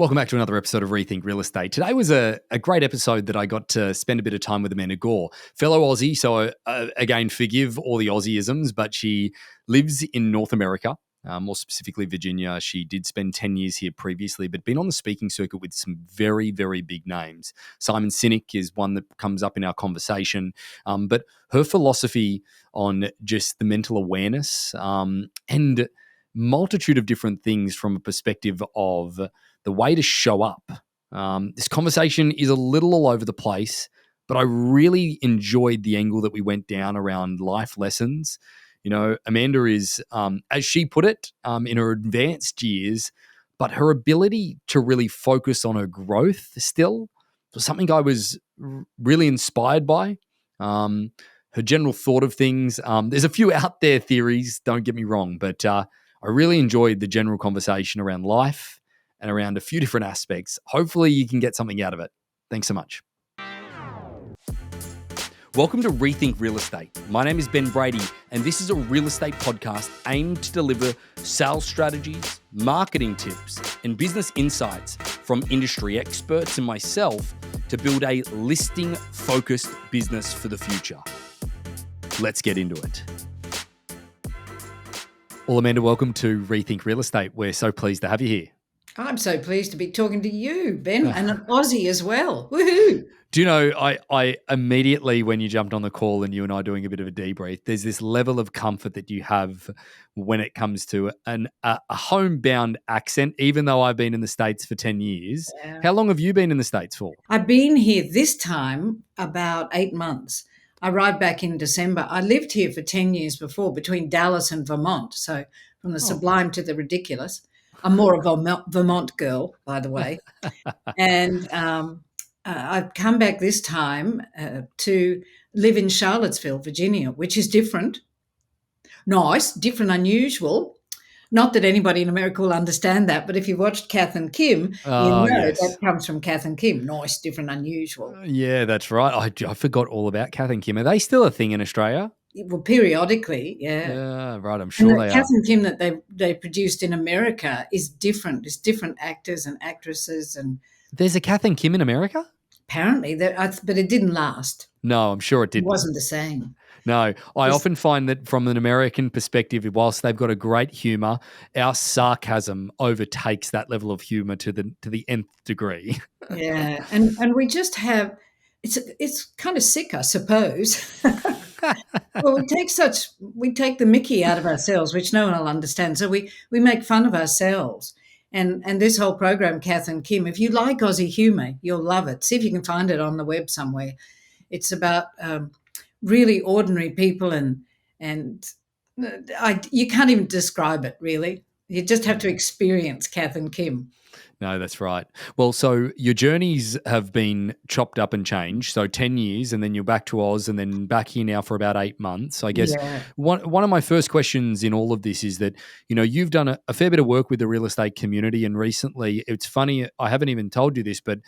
Welcome back to another episode of Rethink Real Estate. Today was a great episode that I got to spend a bit of time with Amanda Gore, fellow Aussie. So again, forgive all the Aussieisms, but she lives in North America, more specifically Virginia. She did spend 10 years here previously, but been on the speaking circuit with some very, very big names. Simon Sinek is one that comes up in our conversation, but her philosophy on just the mental awareness and multitude of different things from a perspective of the way to show up. This conversation is a little all over the place, but I really enjoyed the angle that we went down around life lessons. You know, Amanda is, as she put it, in her advanced years, but her ability to really focus on her growth still was something I was really inspired by. Her general thought of things. There's a few out there theories, don't get me wrong, but I really enjoyed the general conversation around life and around a few different aspects. Hopefully you can get something out of it. Thanks so much. Welcome to Rethink Real Estate. My name is Ben Brady, and this is a real estate podcast aimed to deliver sales strategies, marketing tips, and business insights from industry experts and myself to build a listing-focused business for the future. Let's get into it. Well, Amanda, welcome to Rethink Real Estate. We're so pleased to have you here. I'm so pleased to be talking to you, Ben, and an Aussie as well. Woohoo! Do you know, I immediately, when you jumped on the call and you and I doing a bit of a debrief, there's this level of comfort that you have when it comes to a homebound accent, even though I've been in the States for 10 years. Yeah. How long have you been in the States for? I've been here this time about 8 months. I arrived back in December. I lived here for 10 years before, between Dallas and Vermont. So from the sublime to the ridiculous. I'm more of a Vermont girl, by the way. And I've come back this time to live in Charlottesville, Virginia, which is different. Nice, different, unusual. Not that anybody in America will understand that, but if you watched Kath and Kim, yes. That comes from Kath and Kim. Nice, different, unusual. Yeah, that's right. I forgot all about Kath and Kim. Are they still a thing in Australia? Well, periodically, yeah. Yeah, right. I'm sure they Kath and Kim that they produced in America is different. There's different actors and actresses, and there's a Kath and Kim in America. Apparently, but it didn't last. No, I'm sure it didn't. It wasn't the same. No, I often find that from an American perspective, whilst they've got a great humour, our sarcasm overtakes that level of humour to the nth degree. Yeah, and we just have it's kind of sick, I suppose. Well, we take the mickey out of ourselves, which no one will understand. So we make fun of ourselves. And this whole program, Kath and Kim, if you like Aussie humour, you'll love it. See if you can find it on the web somewhere. It's about really ordinary people, and you can't even describe it, really. You just have to experience Kath and Kim. No, that's right. Well, so your journeys have been chopped up and changed. So 10 years and then you're back to Oz and then back here now for about 8 months. I guess one of my first questions in all of this is that, you know, you've done a fair bit of work with the real estate community, and recently, it's funny, I haven't even told you this, but,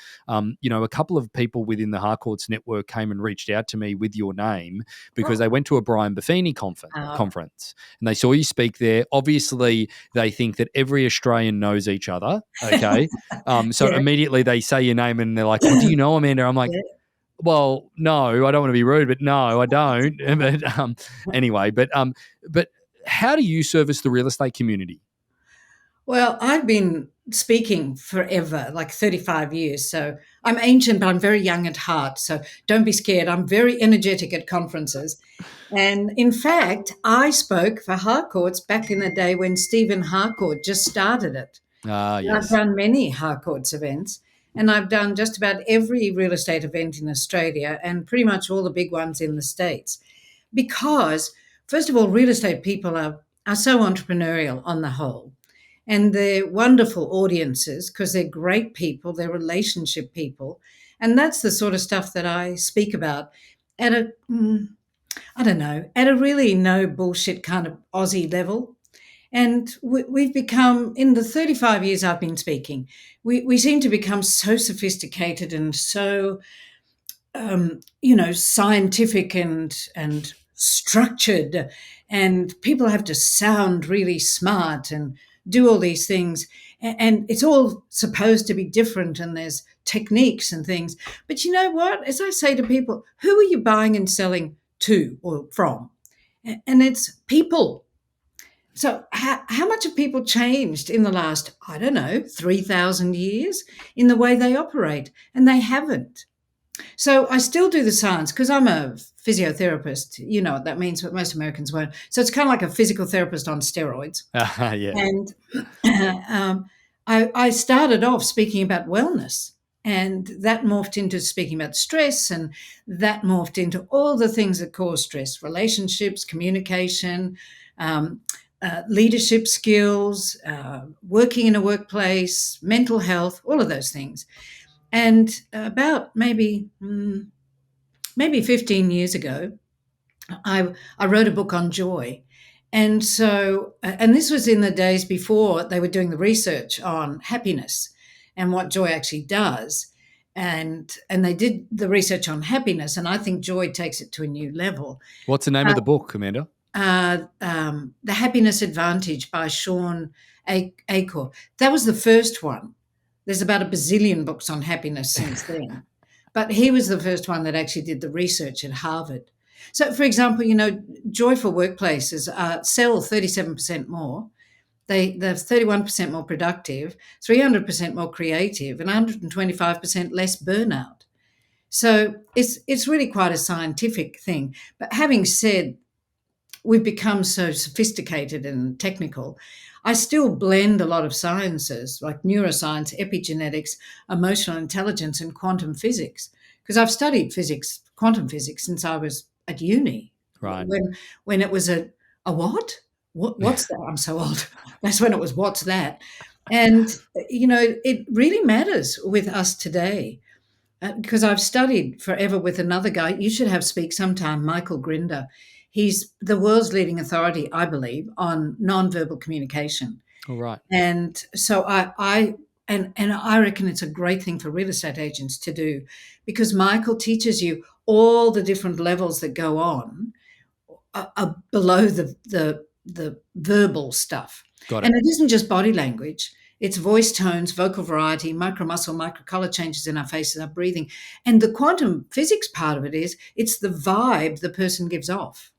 you know, a couple of people within the Harcourts network came and reached out to me with your name because they went to a Brian Buffini conference and they saw you speak there. Obviously, they think that every Australian knows each other, okay? Immediately they say your name and they're like, well, do you know Amanda? I'm like, well, no, I don't want to be rude, but no, I don't. But anyway, but how do you service the real estate community? Well, I've been speaking forever, like 35 years. So I'm ancient, but I'm very young at heart. So don't be scared. I'm very energetic at conferences. And in fact, I spoke for Harcourts back in the day when Stephen Harcourt just started it. Yes. I've done many Harcourts events, and I've done just about every real estate event in Australia and pretty much all the big ones in the States. Because, first of all, real estate people are so entrepreneurial on the whole. And they're wonderful audiences because they're great people, they're relationship people. And that's the sort of stuff that I speak about at a really no bullshit kind of Aussie level. And we've become, in the 35 years I've been speaking, we seem to become so sophisticated and so, scientific and structured, and people have to sound really smart and do all these things. And it's all supposed to be different, and there's techniques and things. But you know what? As I say to people, who are you buying and selling to or from? And it's people. So how much have people changed in the last, I don't know, 3,000 years in the way they operate? And they haven't. So I still do the science because I'm a physiotherapist. You know what that means, but most Americans won't. So it's kind of like a physical therapist on steroids. Yeah. And I started off speaking about wellness, and that morphed into speaking about stress, and that morphed into all the things that cause stress: relationships, communication, um, leadership skills, working in a workplace, mental health, all of those things. And about maybe 15 years ago, I wrote a book on joy. And so, and this was in the days before they were doing the research on happiness and what joy actually does. And they did the research on happiness, and I think joy takes it to a new level. What's the name of the book, Amanda? The Happiness Advantage by Sean Acor. That was the first one. There's about a bazillion books on happiness since then. But he was the first one that actually did the research at Harvard. So, for example, joyful workplaces sell 37% more. They're 31% more productive, 300% more creative, and 125% less burnout. So it's really quite a scientific thing. But having said we've become so sophisticated and technical, I still blend a lot of sciences like neuroscience, epigenetics, emotional intelligence, and quantum physics, because I've studied quantum physics, since I was at uni. Right. When it was a what? What's that? I'm so old. That's when it was, what's that? And, it really matters with us today. Because I've studied forever with another guy. You should have speak sometime, Michael Grinder. He's the world's leading authority, I believe, on nonverbal communication. All right. And so I reckon it's a great thing for real estate agents to do, because Michael teaches you all the different levels that go on below the verbal stuff. Got it. And it isn't just body language. It's voice tones, vocal variety, micromuscle, microcolor changes in our faces, our breathing. And the quantum physics part of it is it's the vibe the person gives off.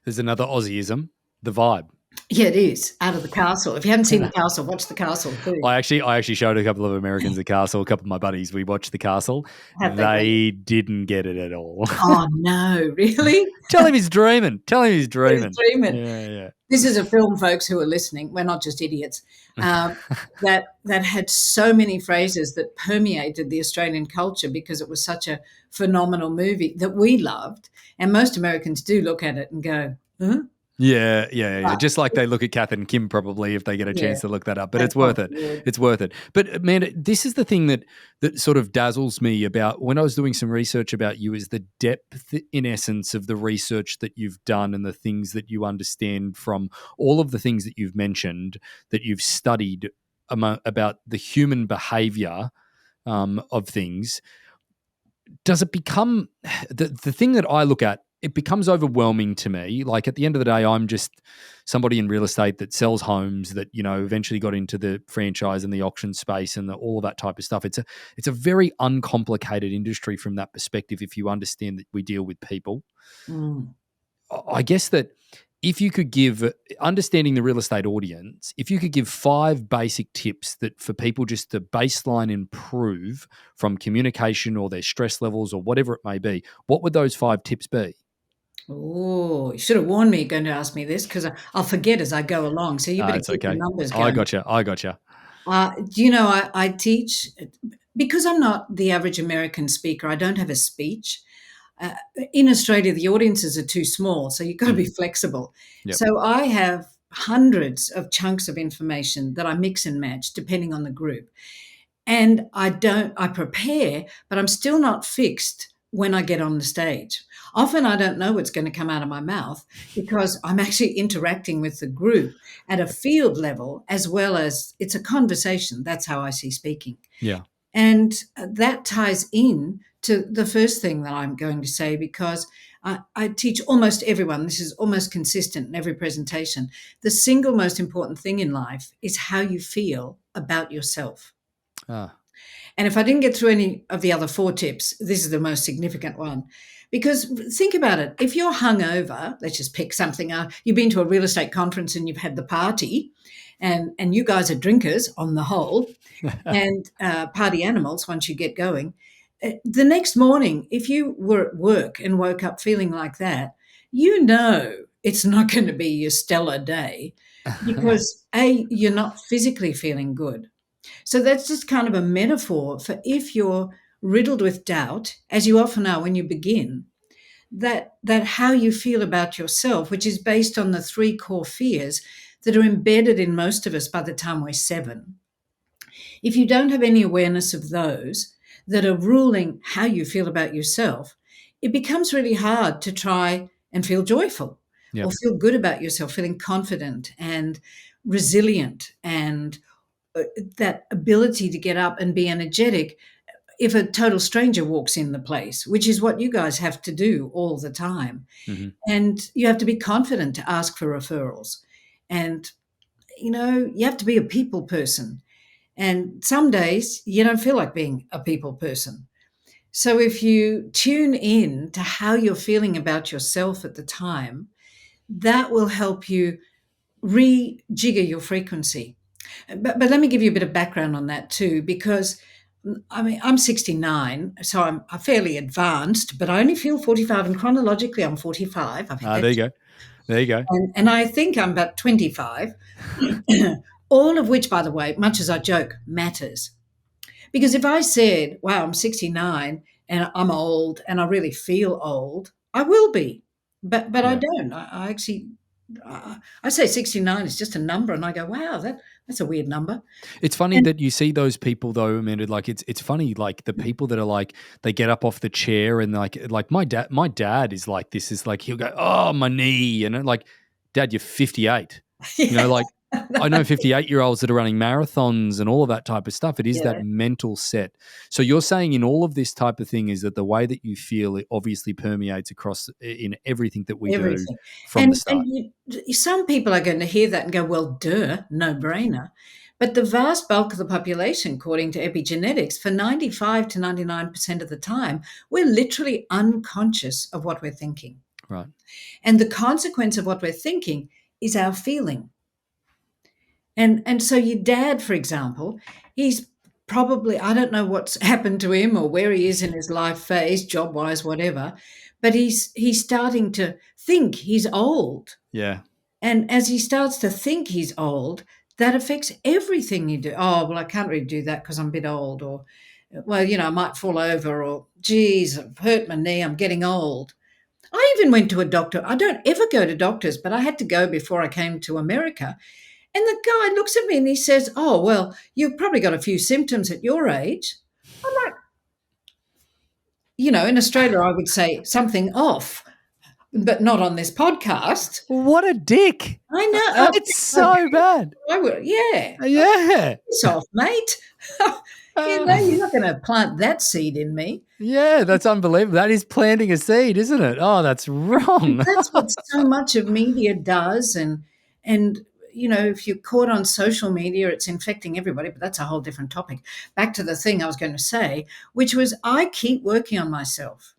There's another Aussieism, the vibe. Yeah, it is. Out of the Castle. If you haven't seen The Castle, watch The Castle too. I actually showed a couple of Americans The Castle, a couple of my buddies. We watched The Castle. They didn't get it at all. Oh, no, really? Tell him he's dreaming. He's dreaming. Yeah. This is a film, folks, who are listening. We're not just idiots. That had so many phrases that permeated the Australian culture because it was such a phenomenal movie that we loved. And most Americans do look at it and go, huh? Yeah. Just like they look at Kath and Kim probably if they get a chance to look that up. But it's worth it. It's worth it. But man, this is the thing that sort of dazzles me about when I was doing some research about you, is the depth, in essence, of the research that you've done and the things that you understand from all of the things that you've mentioned, that you've studied about the human behavior of things. Does it become the thing that I look at? It becomes overwhelming to me. Like at the end of the day, I'm just somebody in real estate that sells homes that, eventually got into the franchise and the auction space and all of that type of stuff. It's a very uncomplicated industry from that perspective if you understand that we deal with people. I guess that if you could give, understanding the real estate audience, if you could give 5 basic tips that for people just to baseline improve from communication or their stress levels or whatever it may be, what would those 5 tips be? Oh, you should have warned me you're going to ask me this, because I'll forget as I go along. So you better keep the numbers going. I gotcha. I teach, because I'm not the average American speaker. I don't have a speech. In Australia, the audiences are too small, so you've got to be flexible. Yep. So I have hundreds of chunks of information that I mix and match depending on the group. And I prepare, but I'm still not fixed when I get on the stage. Often I don't know what's going to come out of my mouth because I'm actually interacting with the group at a field level, as well as it's a conversation. That's how I see speaking. Yeah. And that ties in to the first thing that I'm going to say, because I teach almost everyone, this is almost consistent in every presentation. The single most important thing in life is how you feel about yourself. Ah. And if I didn't get through any of the other 4 tips, this is the most significant one. Because think about it. If you're hungover, let's just pick something up. You've been to a real estate conference and you've had the party, and you guys are drinkers on the whole, and party animals once you get going. The next morning, if you were at work and woke up feeling like that, you know it's not going to be your stellar day, because A, you're not physically feeling good. So that's just kind of a metaphor for if you're riddled with doubt, as you often are when you begin, that how you feel about yourself, which is based on the 3 core fears that are embedded in most of us by the time we're 7. If you don't have any awareness of those that are ruling how you feel about yourself, it becomes really hard to try and feel joyful or feel good about yourself, feeling confident and resilient, and that ability to get up and be energetic if a total stranger walks in the place, which is what you guys have to do all the time. Mm-hmm. And you have to be confident to ask for referrals. And, you have to be a people person. And some days you don't feel like being a people person. So if you tune in to how you're feeling about yourself at the time, that will help you rejigger your frequency. But let me give you a bit of background on that too, because I'm 69, so I'm fairly advanced, but I only feel 45, and chronologically I'm 45. I've had There you go. There you go. and I think I'm about 25, all of which, by the way, much as I joke, matters. Because if I said, wow, I'm 69 and I'm old and I really feel old, I will be. But I Yeah. don't. I actually, I say 69 is just a number, and I go, wow, that's a weird number. It's funny And that you see those people though, Amanda. Like it's funny, like the people that are like they get up off the chair and like my dad is like this, is like he'll go, oh, my knee, and I'm like, Dad, you're 58. yeah, Like I know 58-year-olds that are running marathons and all of that type of stuff. It is that yeah, mental set. So you're saying in all of this type of thing is that the way that you feel, it obviously permeates across in everything that we do everything. from the start. Some people are going to hear that and go, well, duh, no brainer. But the vast bulk of the population, according to epigenetics, for 95 to 99% of the time, we're literally unconscious of what we're thinking. Right. And the consequence of what we're thinking is our feeling. And so your dad, for example, he's probably, I don't know what's happened to him or where he is in his life phase, job wise, whatever, but he's starting to think he's old. Yeah. And as he starts to think he's old, that affects everything you do. Oh, well, I can't really do that because I'm a bit old, or, well, I might fall over, or, geez, I've hurt my knee, I'm getting old. I even went to a doctor. I don't ever go to doctors, but I had to go before I came to America. And the guy looks at me and he says, oh, well, you've probably got a few symptoms at your age. I'm like, in Australia, I would say something off, but not on this podcast. What a dick. I know. It's so bad. I would, yeah. Yeah. Piss off, mate. You're not going to plant that seed in me. Yeah, that's unbelievable. That is planting a seed, isn't it? Oh, that's wrong. That's what so much of media does. And if you're caught on social media, it's infecting everybody, but that's a whole different topic. Back to the thing I was going to say, which was I keep working on myself.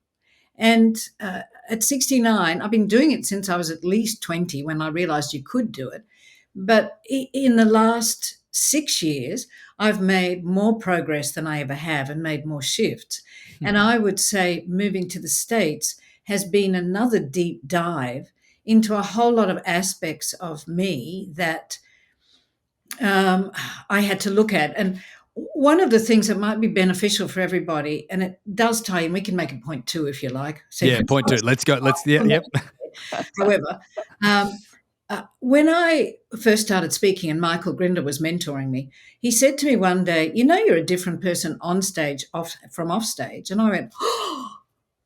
And at 69, I've been doing it since I was at least 20 when I realized you could do it. But in the last 6 years, I've made more progress than I ever have and made more shifts. And I would say moving to the States has been another deep dive into a whole lot of aspects of me that I had to look at. And one of the things that might be beneficial for everybody, and it does tie in, we can make a point two if you like. So yeah, point two. Let's go. Yep. However, when I first started speaking and Michael Grinder was mentoring me, he said to me one day, you're a different person on stage from off stage. And I went, oh,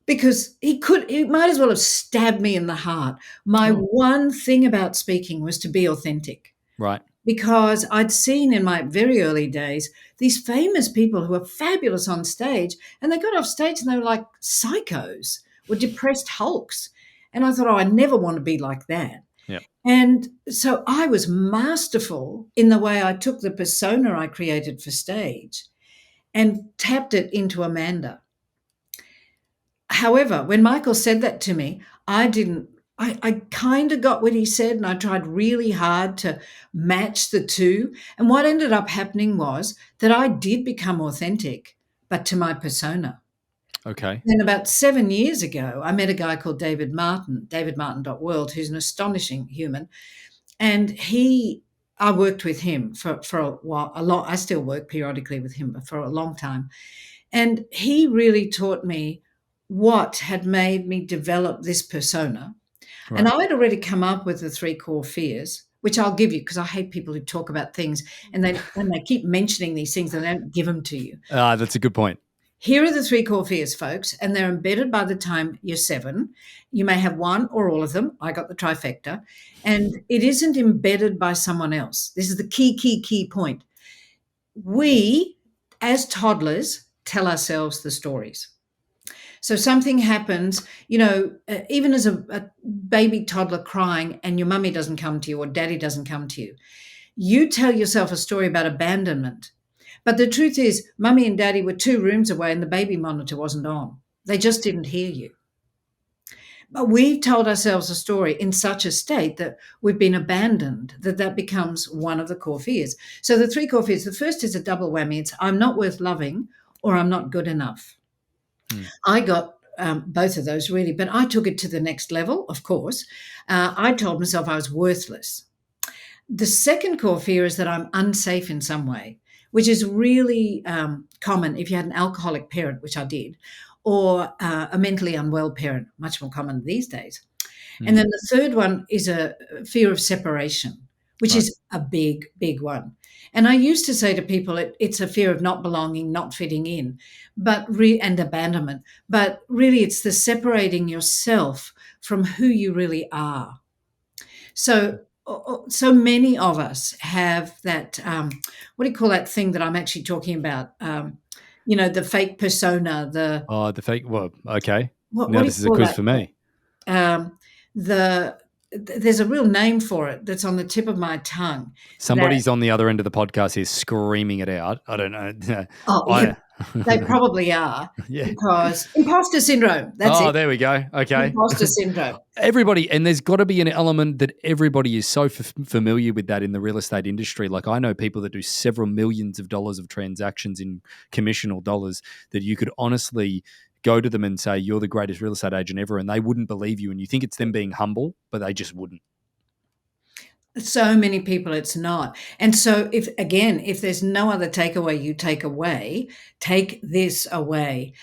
because he might as well have stabbed me in the heart. My one thing about speaking was to be authentic. Right. because I'd seen in my very early days these famous people who were fabulous on stage, and they got off stage and they were like psychos or depressed hulks. And I thought, oh, I never want to be like that. Yeah. And so I was masterful in the way I took the persona I created for stage and tapped it into Amanda. However, when Michael said that to me, I didn't. I kind of got what he said, and I tried really hard to match the two. And what ended up happening was that I did become authentic, but to my persona. Okay. Then about 7 years ago, I met a guy called David Martin, davidmartin.world, who's an astonishing human. And I worked with him for a while, a lot. I still work periodically with him, but for a long time. And he really taught me what had made me develop this persona. Right. And I had already come up with the 3 core fears, which I'll give you because I hate people who talk about things and they keep mentioning these things and they don't give them to you. That's a good point. Here are the 3 core fears, folks, and they're embedded by the time you're 7. You may have one or all of them. I got the trifecta. And it isn't embedded by someone else. This is the key point. We, as toddlers, tell ourselves the stories. So something happens, even as a baby toddler crying and your mummy doesn't come to you or daddy doesn't come to you, you tell yourself a story about abandonment. But the truth is, mummy and daddy were 2 rooms away and the baby monitor wasn't on. They just didn't hear you. But we've told ourselves a story in such a state that we've been abandoned, that becomes one of the core fears. So the 3 core fears, the first is a double whammy. It's I'm not worth loving or I'm not good enough. I got both of those really, but I took it to the next level, of course. I told myself I was worthless. The second core fear is that I'm unsafe in some way, which is really common if you had an alcoholic parent, which I did, or a mentally unwell parent, much more common these days. And then the third one is a fear of separation, which is a big, big one. And I used to say to people, it's a fear of not belonging, not fitting in, and abandonment. But really, it's the separating yourself from who you really are. So many of us have that, what do you call that thing that I'm actually talking about? The fake persona, the fake. Well, okay. What Now do this you is a call quiz that? for me. There's a real name for it that's on the tip of my tongue. Somebody's on the other end of the podcast here screaming it out. I don't know. They probably are. Yeah. Because imposter syndrome. That's it. There we go. Okay. Imposter syndrome. Everybody, and there's got to be an element that everybody is so familiar with that in the real estate industry. Like I know people that do several millions of dollars of transactions in commissional dollars that you could honestly go to them and say, you're the greatest real estate agent ever, and they wouldn't believe you. And you think it's them being humble, but they just wouldn't. So many people, it's not. And so if there's no other takeaway you take away, take this away.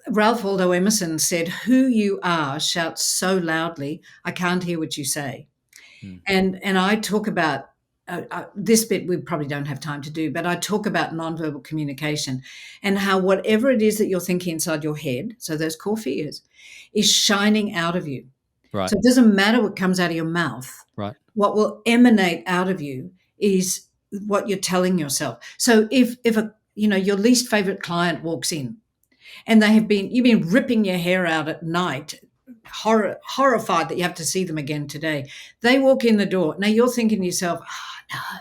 Ralph Waldo Emerson said, who you are shouts so loudly, I can't hear what you say. And I talk about this bit we probably don't have time to do, but I talk about nonverbal communication and how whatever it is that you're thinking inside your head, so those core fears, is shining out of you. Right. So it doesn't matter what comes out of your mouth. Right. What will emanate out of you is what you're telling yourself. So if your least favorite client walks in and you've been ripping your hair out at night, horrified that you have to see them again today, they walk in the door. Now you're thinking to yourself,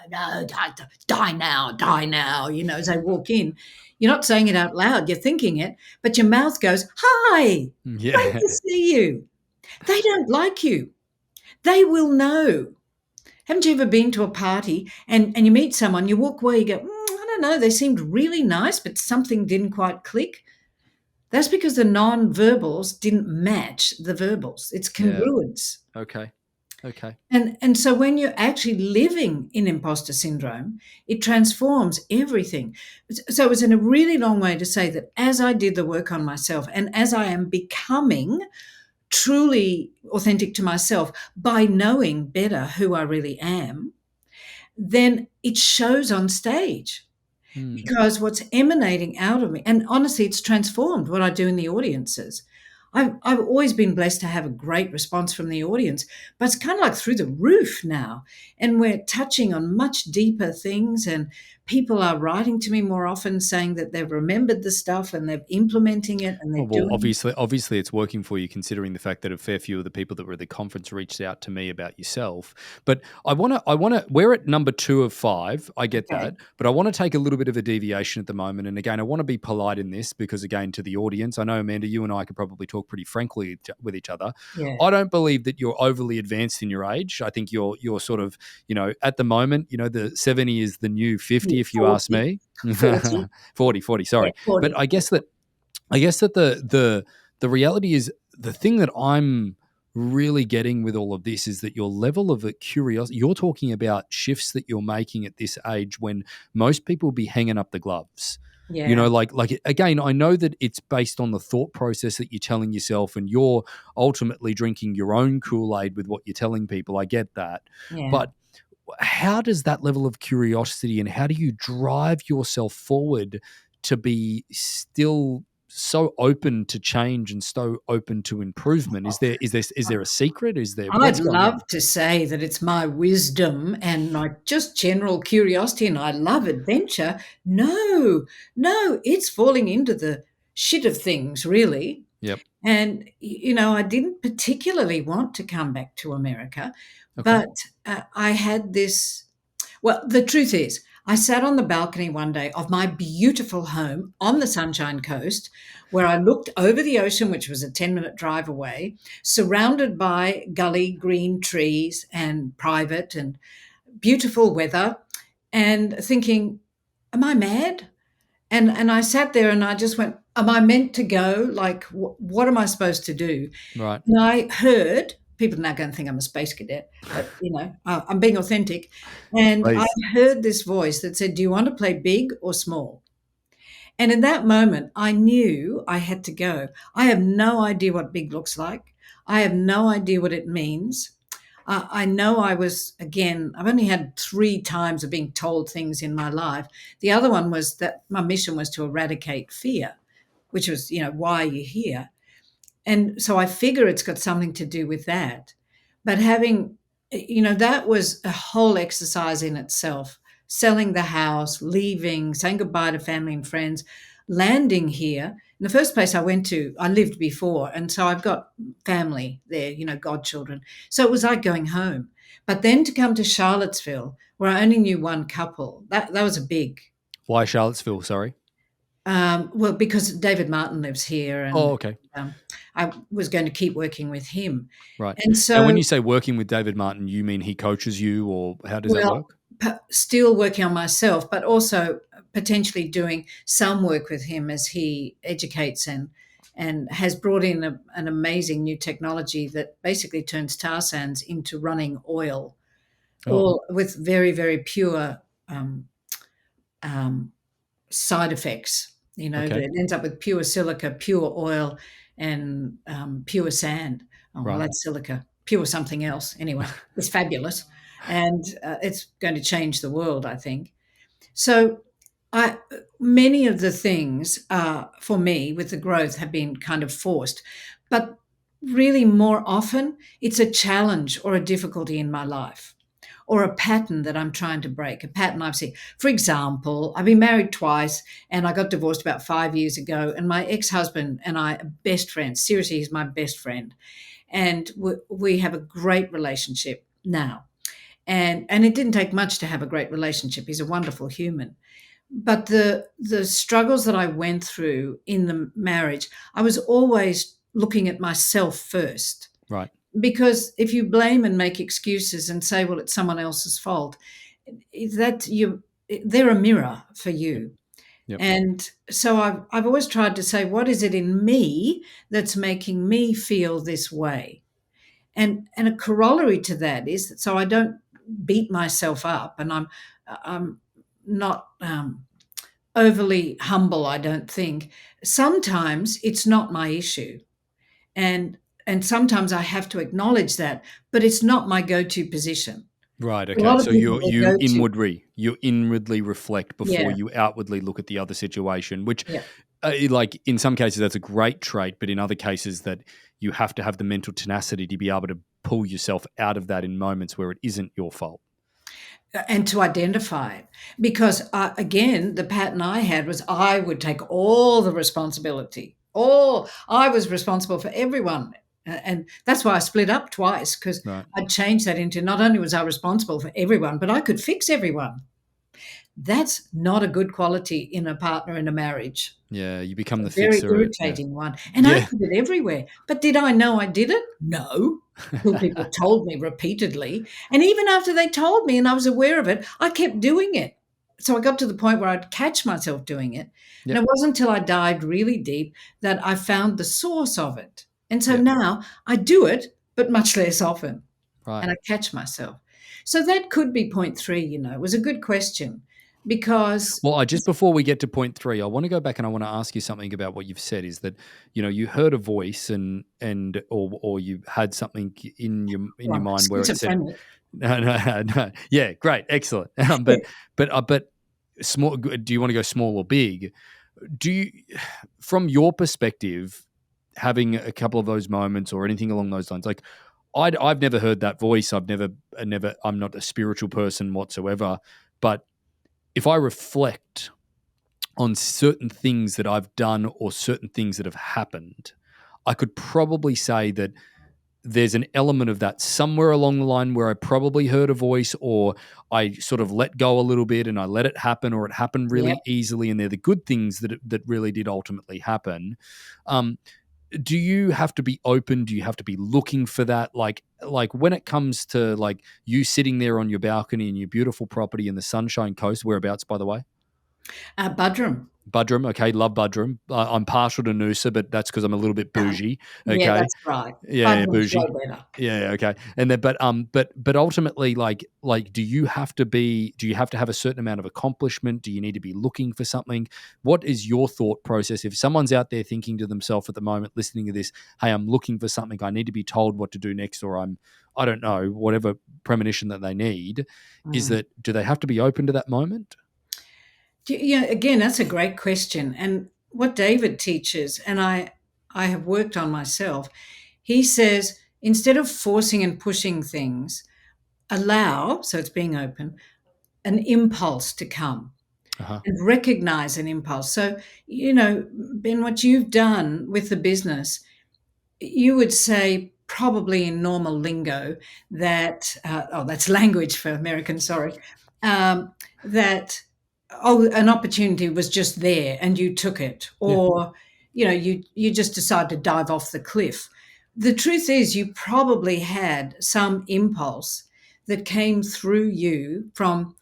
no, die now, as they walk in. You're not saying it out loud, you're thinking it, but your mouth goes, hi, great to see you. They don't like you. They will know. Haven't you ever been to a party and you meet someone, you walk away, you go, I don't know, they seemed really nice, but something didn't quite click? That's because the non-verbals didn't match the verbals. It's congruence. Yeah. Okay. And so when you're actually living in imposter syndrome, it transforms everything. So it's in a really long way to say that as I did the work on myself and as I am becoming truly authentic to myself by knowing better who I really am, then it shows on stage. Because what's emanating out of me, and honestly, it's transformed what I do in the audiences. I've always been blessed to have a great response from the audience, but it's kind of like through the roof now. And we're touching on much deeper things, and people are writing to me more often saying that they've remembered the stuff and they're implementing it and they're Oh, well, doing it. obviously, it's working for you, considering the fact that a fair few of the people that were at the conference reached out to me about yourself. But we're at number 2 of 5. I get Okay. that, but I want to take a little bit of a deviation at the moment. And again, I want to be polite in this because, again, to the audience, I know Amanda, you and I could probably talk pretty frankly with each other. Yeah. I don't believe that you're overly advanced in your age. I think you're sort of, at the moment, the 70 is the new 50, Yeah, if you ask 40. me. 40. 40, Yeah, sorry. But 40. I guess that the reality is, the thing that I'm really getting with all of this is that your level of curiosity. You're talking about shifts that you're making at this age when most people be hanging up the gloves. Yeah. Like again, I know that it's based on the thought process that you're telling yourself, and you're ultimately drinking your own Kool-Aid with what you're telling people. I get that, Yeah. but how does that level of curiosity, and how do you drive yourself forward to be still so open to change and so open to improvement? Is there a secret? I'd What's going on? love to say that it's my wisdom and my just general curiosity and I love adventure. No, no, it's falling into the shit of things, really. Yep. And, I didn't particularly want to come back to America, Okay. but I had this. Well, the truth is, I sat on the balcony one day of my beautiful home on the Sunshine Coast, where I looked over the ocean, which was a 10-minute drive away, surrounded by gully green trees and private and beautiful weather, and thinking, am I mad? And I sat there and I just went, am I meant to go? Like, what am I supposed to do? Right. And I heard, people are now going to think I'm a space cadet, but I'm being authentic. And I Please. heard this voice that said, do you want to play big or small? And in that moment, I knew I had to go. I have no idea what big looks like. I have no idea what it means. I know I've only had 3 times of being told things in my life. The other one was that my mission was to eradicate fear, which was, why are you here? And so I figure it's got something to do with that. But that was a whole exercise in itself. Selling the house, leaving, saying goodbye to family and friends, landing here. In the first place I went to, I lived before. And so I've got family there, godchildren. So it was like going home. But then to come to Charlottesville, where I only knew one couple, that was a big. Why Charlottesville? Sorry. Well, because David Martin lives here, Oh, and okay. I was going to keep working with him. Right. And And when so, you say working with David Martin, you mean he coaches you, or how does that well, work? still working on myself, but also potentially doing some work with him as he educates and has brought in an amazing new technology that basically turns tar sands into running oil, Oh, all with very, very pure um, um, side effects. That okay. it ends up with pure silica, pure oil, and pure sand. Oh, well, Right. that's silica. Pure something else. Anyway, it's fabulous, and it's going to change the world, I think. So, I many of the things for me with the growth have been kind of forced, but really more often it's a challenge or a difficulty in my life or a pattern that I'm trying to break, a pattern I've seen. For example, I've been married twice and I got divorced about 5 years ago. And my ex husband and I are best friends. Seriously, he's my best friend. And we have a great relationship now. And it didn't take much to have a great relationship. He's a wonderful human. But the struggles that I went through in the marriage, I was always looking at myself first, Right. because if you blame and make excuses and say, well, it's someone else's fault, that they're a mirror for Yep. you. Yep. And so I've always tried to say, what is it in me that's making me feel this way? And a corollary to that is that, so I don't beat myself up, and I'm not overly humble, I don't think. Sometimes it's not my issue, and sometimes I have to acknowledge that, but it's not my go-to position. Right. A Okay. lot of So people, their go-to. you inwardly reflect before Yeah, you outwardly look at the other situation, which yeah. like in some cases that's a great trait, but in other cases that you have to have the mental tenacity to be able to pull yourself out of that in moments where it isn't your fault. And to identify it. Because again, the pattern I had was I would take all the responsibility. All I was responsible for everyone. And that's why I split up twice, because Right. I changed that into not only was I responsible for everyone, but I could fix everyone. That's not a good quality in a partner in a marriage. Yeah, you become the Very fixer. Yeah. irritating one. And I Yeah. did it everywhere. But did I know I did it? No. Till people told me repeatedly. And even after they told me and I was aware of it, I kept doing it. So I got to the point where I'd catch myself doing it. And Yep. it wasn't until I dived really deep that I found the source of it. And so Yep. now I do it, but much less often. Right. And I catch myself. So that could be point 3, it was a good question because Well, just before we get to point 3, I want to go back and I want to ask you something about what you've said. Is that you heard a voice and or you had something in your well, mind where it said, schizophrenic. no, yeah, great, excellent. But small. Do you want to go small or big? Do you, from your perspective, having a couple of those moments or anything along those lines, like I've never heard that voice. I'm not a spiritual person whatsoever, but if I reflect on certain things that I've done or certain things that have happened, I could probably say that there's an element of that somewhere along the line where I probably heard a voice or I sort of let go a little bit and I let it happen, or it happened Yep. really easily, and they're the good things that really did ultimately happen. Do you have to be open? Do you have to be looking for that? Like when it comes to like you sitting there on your balcony in your beautiful property in the Sunshine Coast, whereabouts, by the way? Budrum. Budrum, okay, love Budrum. I'm partial to Noosa, but that's because I'm a little bit bougie. Yeah, Okay, that's right. yeah, Budrum's way bougie. better. Yeah, okay. And then, but ultimately, like, do you have to have a certain amount of accomplishment? Do you need to be looking for something? What is your thought process if someone's out there thinking to themselves at the moment, listening to this, hey, I'm looking for something, I need to be told what to do next, or I don't know, whatever premonition that they need, do they have to be open to that moment? Yeah, again, that's a great question. And what David teaches, and I have worked on myself, he says instead of forcing and pushing things, allow, so it's being open, an impulse to come Uh-huh. and recognize an impulse. So, Ben, what you've done with the business, you would say probably in normal lingo that that's language for Americans, sorry, that an opportunity was just there and you took it, Yeah. or you just decided to dive off the cliff. The truth is you probably had some impulse that came through you from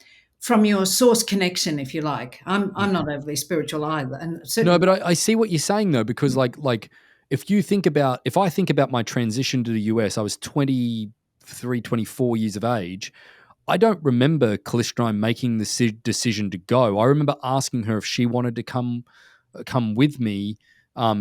your source connection, if you like. I'm not overly spiritual either, and No, certainly but I see what you're saying though, because like if I think about my transition to the US, I was 23, 24 years of age. I don't remember Calista and I making the decision to go. I remember asking her if she wanted to come with me,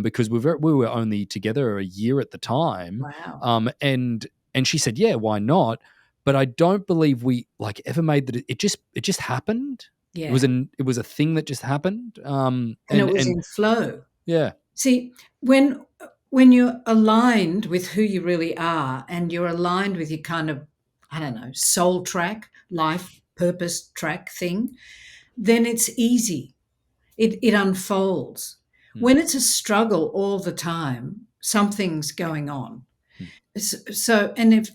because we were only together a year at the time, wow. and she said, yeah, why not? But I don't believe we like ever made that. It just happened. Yeah, It was a thing that just happened. and it was And in flow. yeah, See, when you're aligned with who you really are and you're aligned with your kind of, I don't know, soul track, life purpose track thing, then it's easy. It unfolds. Hmm. When it's a struggle all the time, something's going on. Hmm. So, and if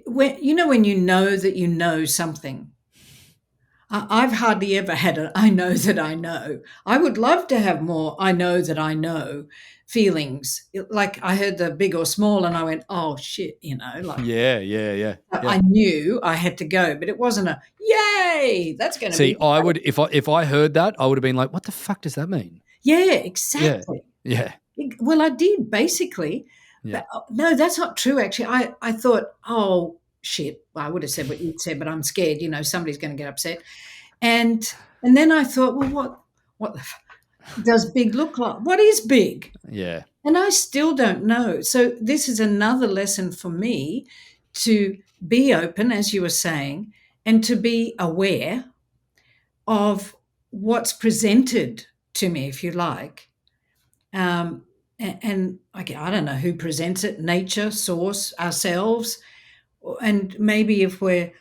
when you know that you know something, I've hardly ever had a I know that I know. I would love to have more I know that I know feelings. Like I heard the big or small and I went, oh shit, like Yeah, yeah, yeah, yeah. I knew I had to go, but it wasn't a yay, that's going to See, be I great. would if I heard that, I would have been like, "What the fuck does that mean?" Yeah, Yeah, exactly. yeah, Well, I did basically. yeah, But no, that's not true actually. I thought, oh shit, well, I would have said what you'd said, but I'm scared, somebody's going to get upset. And and then I thought, well, what does big look like? What is big? yeah. And I still don't know. So this is another lesson for me to be open, as you were saying, and to be aware of what's presented to me, if you like. And I don't know who presents it, nature, source, ourselves. And maybe if we're,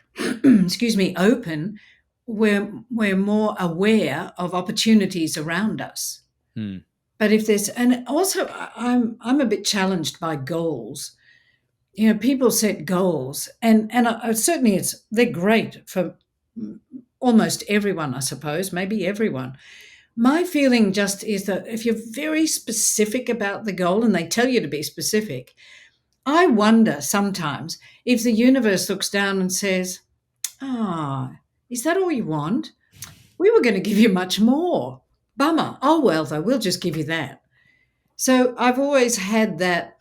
excuse me, open, we're more aware of opportunities around us. Hmm. But if there's, and also I'm a bit challenged by goals. You know, people set goals, and certainly they're great for almost everyone, I suppose, maybe everyone. My feeling just is that if you're very specific about the goal and they tell you to be specific, I wonder sometimes if the universe looks down and says, "Ah, is that all you want? We were going to give you much more. Bummer. Oh, well, though, we'll just give you that." So I've always had that.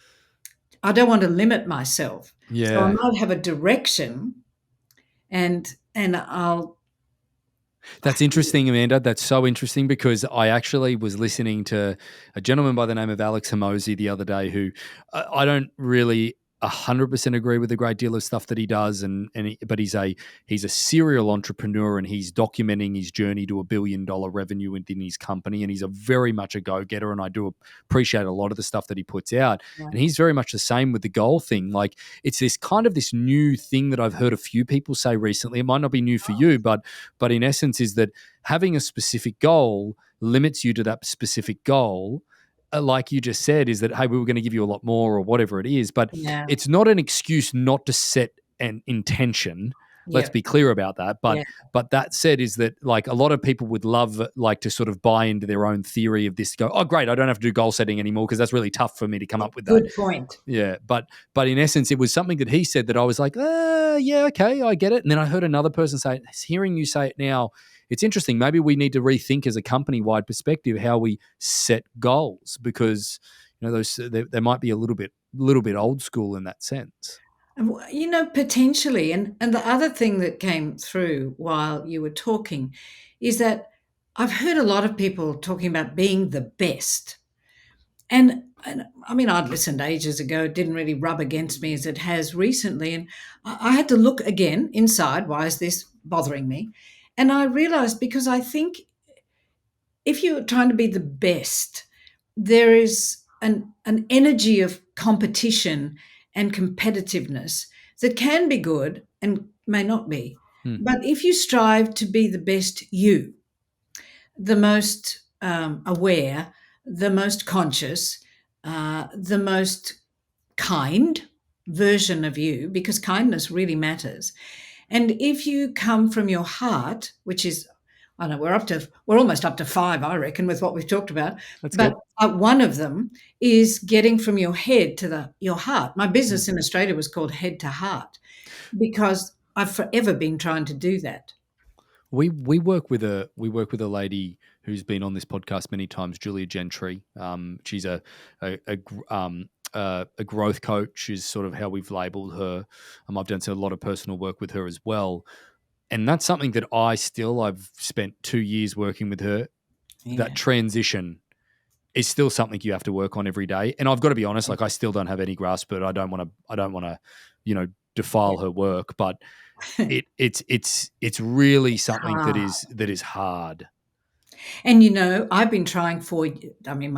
I don't want to limit myself. So I Yeah. might have a direction and I'll, That's interesting, Amanda. That's so interesting because I actually was listening to a gentleman by the name of Alex Hormozy the other day who I don't really 100% agree with a great deal of stuff that he does, but he's a serial entrepreneur and he's documenting his journey to $1 billion revenue within his company, and he's a very much a go getter, and I do appreciate a lot of the stuff that he puts out. And he's very much the same with the goal thing. Like it's this kind of this new thing that I've heard a few people say recently. It might not be new for you, but in essence is that having a specific goal limits you to that specific goal. Like you just said, is that, hey, we were going to give you a lot more or whatever it is, but yeah, it's not an excuse not to set an intention. Let's yeah, be clear about that. yeah. But that said is that like a lot of people would love like to sort of buy into their own theory of this, go, oh, great, I don't have to do goal setting anymore because that's really tough for me to come up with that. Good point. Yeah, but in essence, it was something that he said that I was like, yeah, okay, I get it. And then I heard another person say, hearing you say it now, it's interesting. Maybe we need to rethink as a company-wide perspective how we set goals because those they might be a little bit old school in that sense. You know, potentially. And the other thing that came through while you were talking is that I've heard a lot of people talking about being the best. And I mean, I'd listened ages ago, it didn't really rub against me as it has recently. And I had to look again inside. Why is this bothering me? And I realized because I think if you're trying to be the best, there is an energy of competition and competitiveness that can be good and may not be. Hmm. But if you strive to be the best you, the most aware, the most conscious, the most kind version of you, because kindness really matters. And if you come from your heart, which is, I don't know, we're almost up to 5, I reckon, with what we've talked about. That's But good. one of them is getting from your head to your heart. My Hmm. business in Australia was called Head to Heart because I've forever been trying to do that. We work with a lady who's been on this podcast many times, Julia Gentry. She's a growth coach is sort of how we've labelled her. I've done a lot of personal work with her as well, and that's something that I've spent 2 years working with her. Yeah. That transition is still something you have to work on every day. And I've got to be honest, like I still don't have any grasp, but I don't want to, defile her work, but it's really something that Hard. is hard. And you know, I've been trying for, I mean,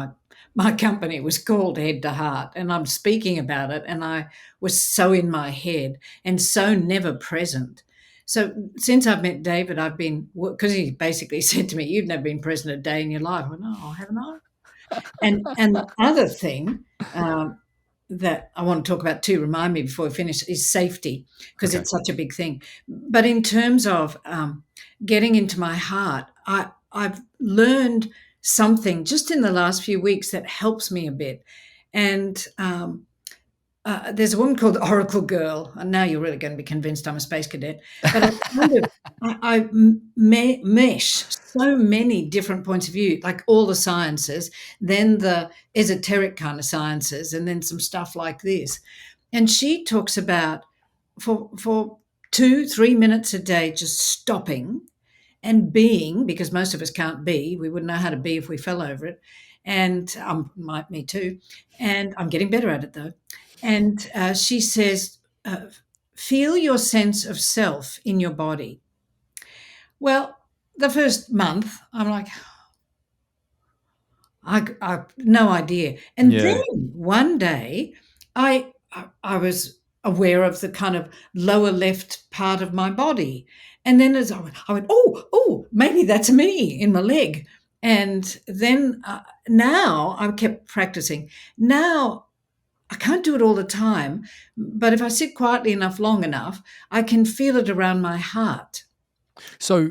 my company was called Head to Heart, and I'm speaking about it, and I was so in my head and so never present. So since I've met David, I've been, because he basically said to me, "You've never been present a day in your life." I went, "Oh, haven't I?" And the other thing that I want to talk about too, remind me before we finish, is safety, because Okay. it's such a big thing. But in terms of getting into my heart, I've learned something just in the last few weeks that helps me a bit. And there's a woman called Oracle Girl, and now you're really going to be convinced I'm a space cadet. But I kind of mesh so many different points of view, like all the sciences, then the esoteric kind of sciences, and then some stuff like this. And she talks about for 2-3 minutes a day, just stopping and being, because most of us can't be, we wouldn't know how to be if we fell over it. And me too. And I'm getting better at it though. And she says, feel your sense of self in your body. Well, the first month, I'm like, I no idea. And then Yeah. one day, I was aware of the kind of lower left part of my body, and then as I went, oh, maybe that's me in my leg. And then now I kept practicing. Now I can't do it all the time, but if I sit quietly enough, long enough, I can feel it around my heart. So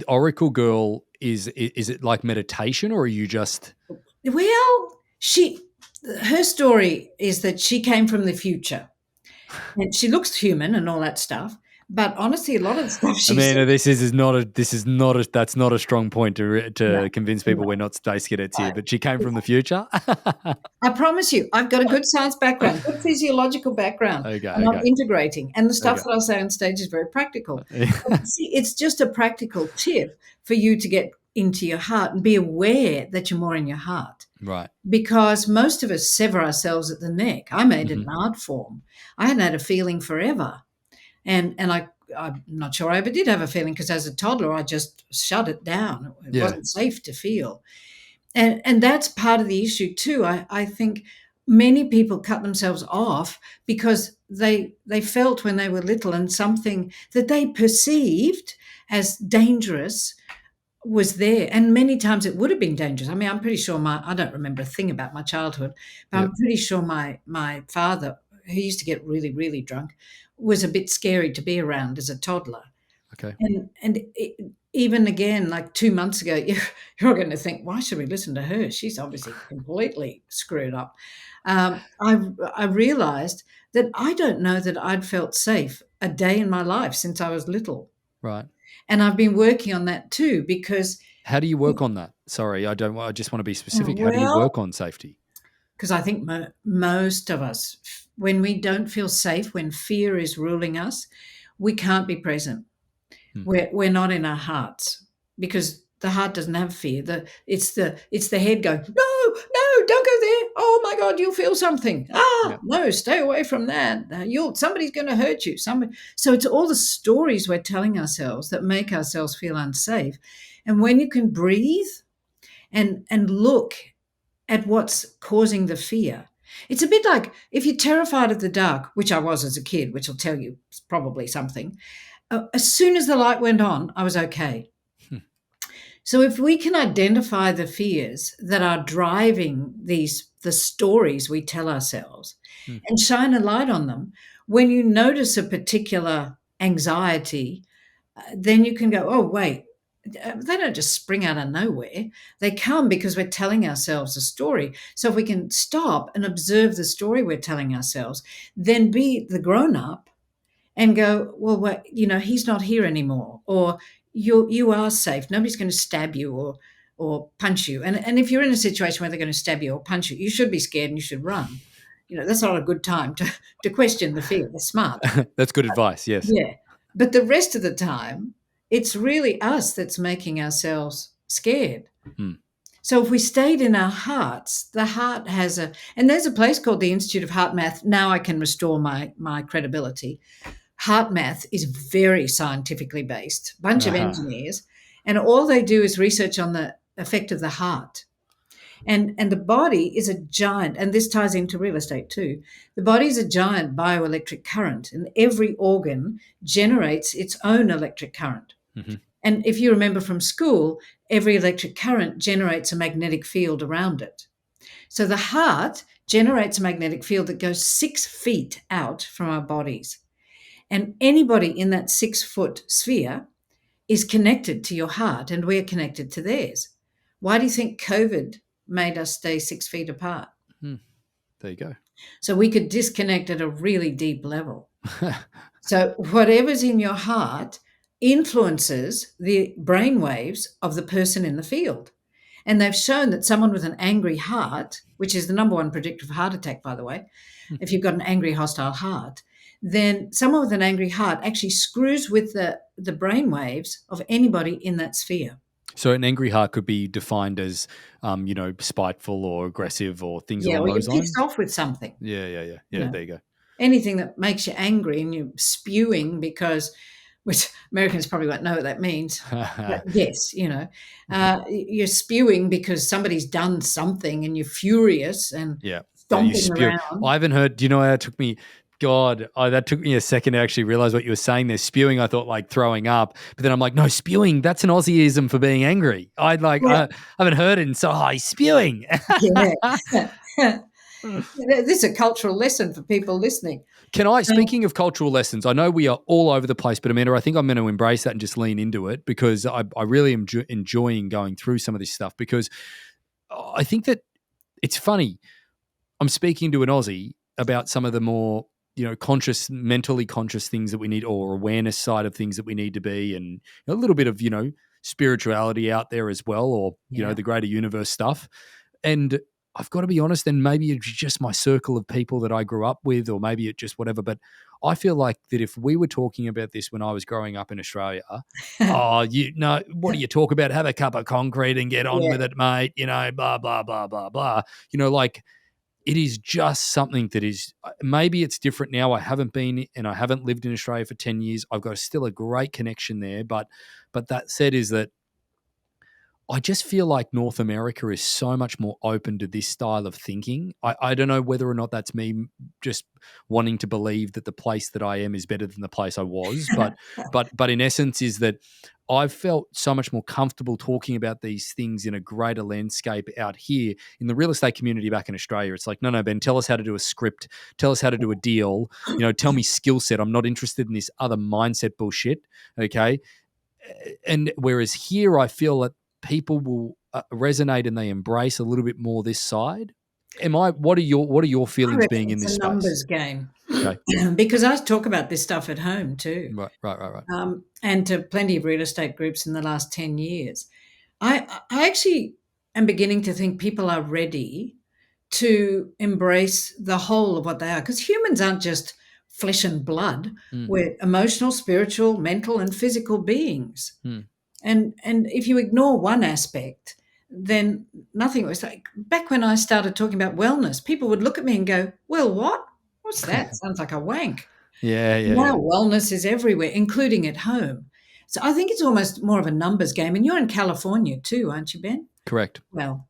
Oracle Girl is it like meditation, or are you just Well, her story is that she came from the future and she looks human and all that stuff. But honestly, a lot of the stuff she said, Amanda, this is not a that's not a strong point no, to convince people no, we're not space cadets here, I, but she came from the future. I promise you, I've got a good science background, good physiological background. Okay, I'm not okay, integrating. And the stuff okay. that I say on stage is very practical. But see, it's just a practical tip for you to get into your heart and be aware that you're more in your heart. Right. Because most of us sever ourselves at the neck. I made it Hmm. in art form. I hadn't had a feeling forever. And I'm not sure I ever did have a feeling because as a toddler, I just shut it down. It Yeah. wasn't safe to feel. And that's part of the issue too. I think many people cut themselves off because they felt when they were little and something that they perceived as dangerous was there. And many times it would have been dangerous. I mean, I'm pretty sure I don't remember a thing about my childhood, but Yep. I'm pretty sure my father, who used to get really, really drunk, was a bit scary to be around as a toddler. Okay. And even again, like 2 months ago, you're going to think, why should we listen to her? She's obviously completely screwed up. I realized that I don't know that I'd felt safe a day in my life since I was little. Right. And I've been working on that too, because, How do you work on that? Sorry, I don't. I just want to be specific. How do you well, work on safety? because I think most of us, when we don't feel safe, when fear is ruling us, we can't be present. Hmm. We're not in our hearts because the heart doesn't have fear. It's the head going, no, don't go there. Oh my God, you'll feel something. Yeah. No, stay away from that. Somebody's going to hurt you. So it's all the stories we're telling ourselves that make ourselves feel unsafe. And when you can breathe and look at what's causing the fear. It's a bit like if you're terrified of the dark, which I was as a kid, which will tell you probably something. As soon as the light went on, I was okay. Hmm. So if we can identify the fears that are driving the stories we tell ourselves Hmm. and shine a light on them, when you notice a particular anxiety, then you can go, oh, wait, they don't just spring out of nowhere. They come because we're telling ourselves a story. So if we can stop and observe the story we're telling ourselves, then be the grown up and go, well, wait, he's not here anymore, or you are safe. Nobody's going to stab you or punch you. And if you're in a situation where they're going to stab you or punch you, you should be scared and you should run. That's not a good time to question the fear. They're smart. That's good advice. Yes. Yeah. But the rest of the time, it's really us that's making ourselves scared. Hmm. So if we stayed in our hearts, the heart and there's a place called the Institute of Heart Math. Now I can restore my credibility. Heart Math is very scientifically based, bunch of Uh-huh. engineers, and all they do is research on the effect of the heart. And the body is a giant, and this ties into real estate too. The body is a giant bioelectric current, and every organ generates its own electric current. Mm-hmm. And if you remember from school, every electric current generates a magnetic field around it. So the heart generates a magnetic field that goes 6 feet out from our bodies. And anybody in that 6-foot sphere is connected to your heart, and we're connected to theirs. Why do you think COVID made us stay 6 feet apart? Hmm. There you go. So we could disconnect at a really deep level. So whatever's in your heart influences the brain waves of the person in the field. And they've shown that someone with an angry heart, which is the number one predictor of heart attack, by the way, if you've got an angry, hostile heart, then someone with an angry heart actually screws with the brain waves of anybody in that sphere. So an angry heart could be defined as, spiteful or aggressive or things Yeah, along or you're those pissed lines. off with something. Yeah. You know, There you go. anything that makes you angry and you're spewing because, which Americans probably won't know what that means. But yes, you're spewing because somebody's done something and you're furious and Yeah. You stomping spew. around. I haven't heard. Do you know how that took me? God, that took me a second to actually realize what you were saying there. Spewing, I thought like throwing up, but then I'm like, no, spewing. That's an Aussieism for being angry. Yeah. I haven't heard it, and so he's spewing. Yeah. This is a cultural lesson for people listening. Speaking of cultural lessons, I know we are all over the place, but Amanda, I think I'm going to embrace that and just lean into it because I really am enjoying going through some of this stuff because I think that it's funny. I'm speaking to an Aussie about some of the more, mentally conscious things that we need, or awareness side of things that we need to be, and a little bit of, spirituality out there as well, or, the greater universe stuff. And I've got to be honest, and maybe it's just my circle of people that I grew up with, or maybe it's just whatever, but I feel like that if we were talking about this when I was growing up in Australia, what do you talk about? Have a cup of concrete and get on with it, mate, blah, blah, blah, blah, blah. Like, it is just something that is, maybe it's different now. I haven't been and I haven't lived in Australia for 10 years. I've got still a great connection there. But that said is that I just feel like North America is so much more open to this style of thinking. I don't know whether or not that's me just wanting to believe that the place that I am is better than the place I was. But in essence is that I've felt so much more comfortable talking about these things in a greater landscape out here in the real estate community back in Australia. It's like, no, Ben, tell us how to do a script. Tell us how to do a deal. Tell me skill set. I'm not interested in this other mindset bullshit. Okay. And whereas here I feel that people will resonate and they embrace a little bit more this side. What are your feelings being in this it's a space? numbers game. Okay. Because I talk about this stuff at home too. Right. And to plenty of real estate groups in the last 10 years. I actually am beginning to think people are ready to embrace the whole of what they are, because humans aren't just flesh and blood. We're emotional, spiritual, mental, and physical beings. And if you ignore one aspect, then nothing. Was like back when I started talking about wellness, people would look at me and go, well, what's that? Sounds like a wank. Yeah. Now wellness is everywhere, including at home. So I think it's almost more of a numbers game. And you're in California too, aren't you, Ben? Correct. Well,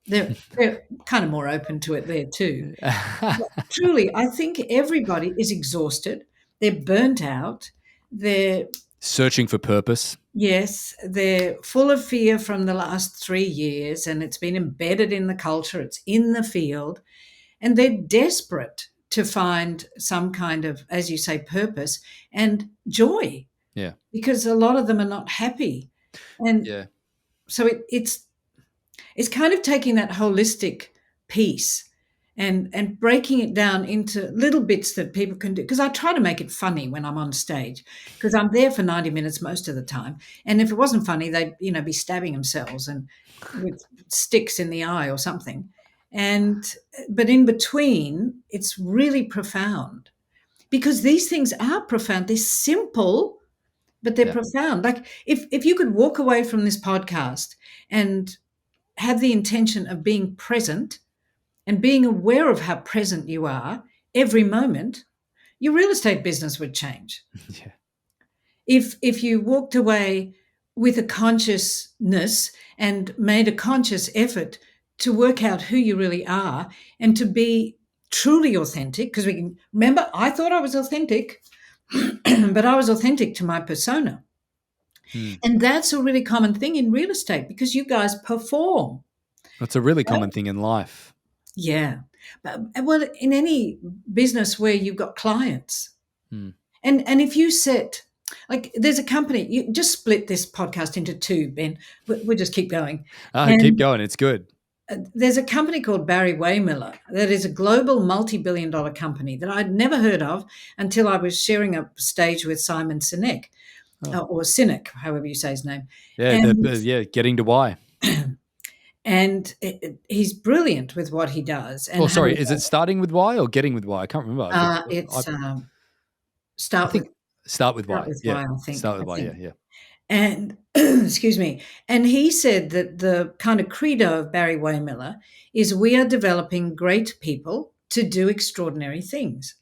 they're kind of more open to it there too. But truly, I think everybody is exhausted. They're burnt out. They're searching for purpose. Yes, they're full of fear from the last 3 years, and it's been embedded in the culture. It's in the field, and they're desperate to find some kind of, as you say, purpose and joy. Yeah. Because a lot of them are not happy. And so it's kind of taking that holistic piece and breaking it down into little bits that people can do. Because I try to make it funny when I'm on stage, because I'm there for 90 minutes most of the time. And if it wasn't funny, they'd be stabbing themselves and with sticks in the eye or something. But in between, it's really profound, because these things are profound. They're simple, but they're profound. Like if you could walk away from this podcast and have the intention of being present and being aware of how present you are every moment, your real estate business would change. Yeah. If you walked away with a consciousness and made a conscious effort to work out who you really are and to be truly authentic, because we can remember, I thought I was authentic, but I was authentic to my persona. And that's a really common thing in real estate, because you guys perform. That's a really common thing in life. Yeah. Well, in any business where you've got clients. And if you set, like there's a company, you just split this podcast into two, Ben. We'll just keep going. Keep going. It's good. There's a company called Barry Waymiller that is a global multi-billion-dollar company that I'd never heard of until I was sharing a stage with Simon Sinek, or Sinek, however you say his name. Yeah, getting to why. And he's brilliant with what he does. And is it starting with why or getting with why? I can't remember. Start with why. Start with why, yeah. And excuse me. And he said that the kind of credo of Barry Waymiller is, we are developing great people to do extraordinary things.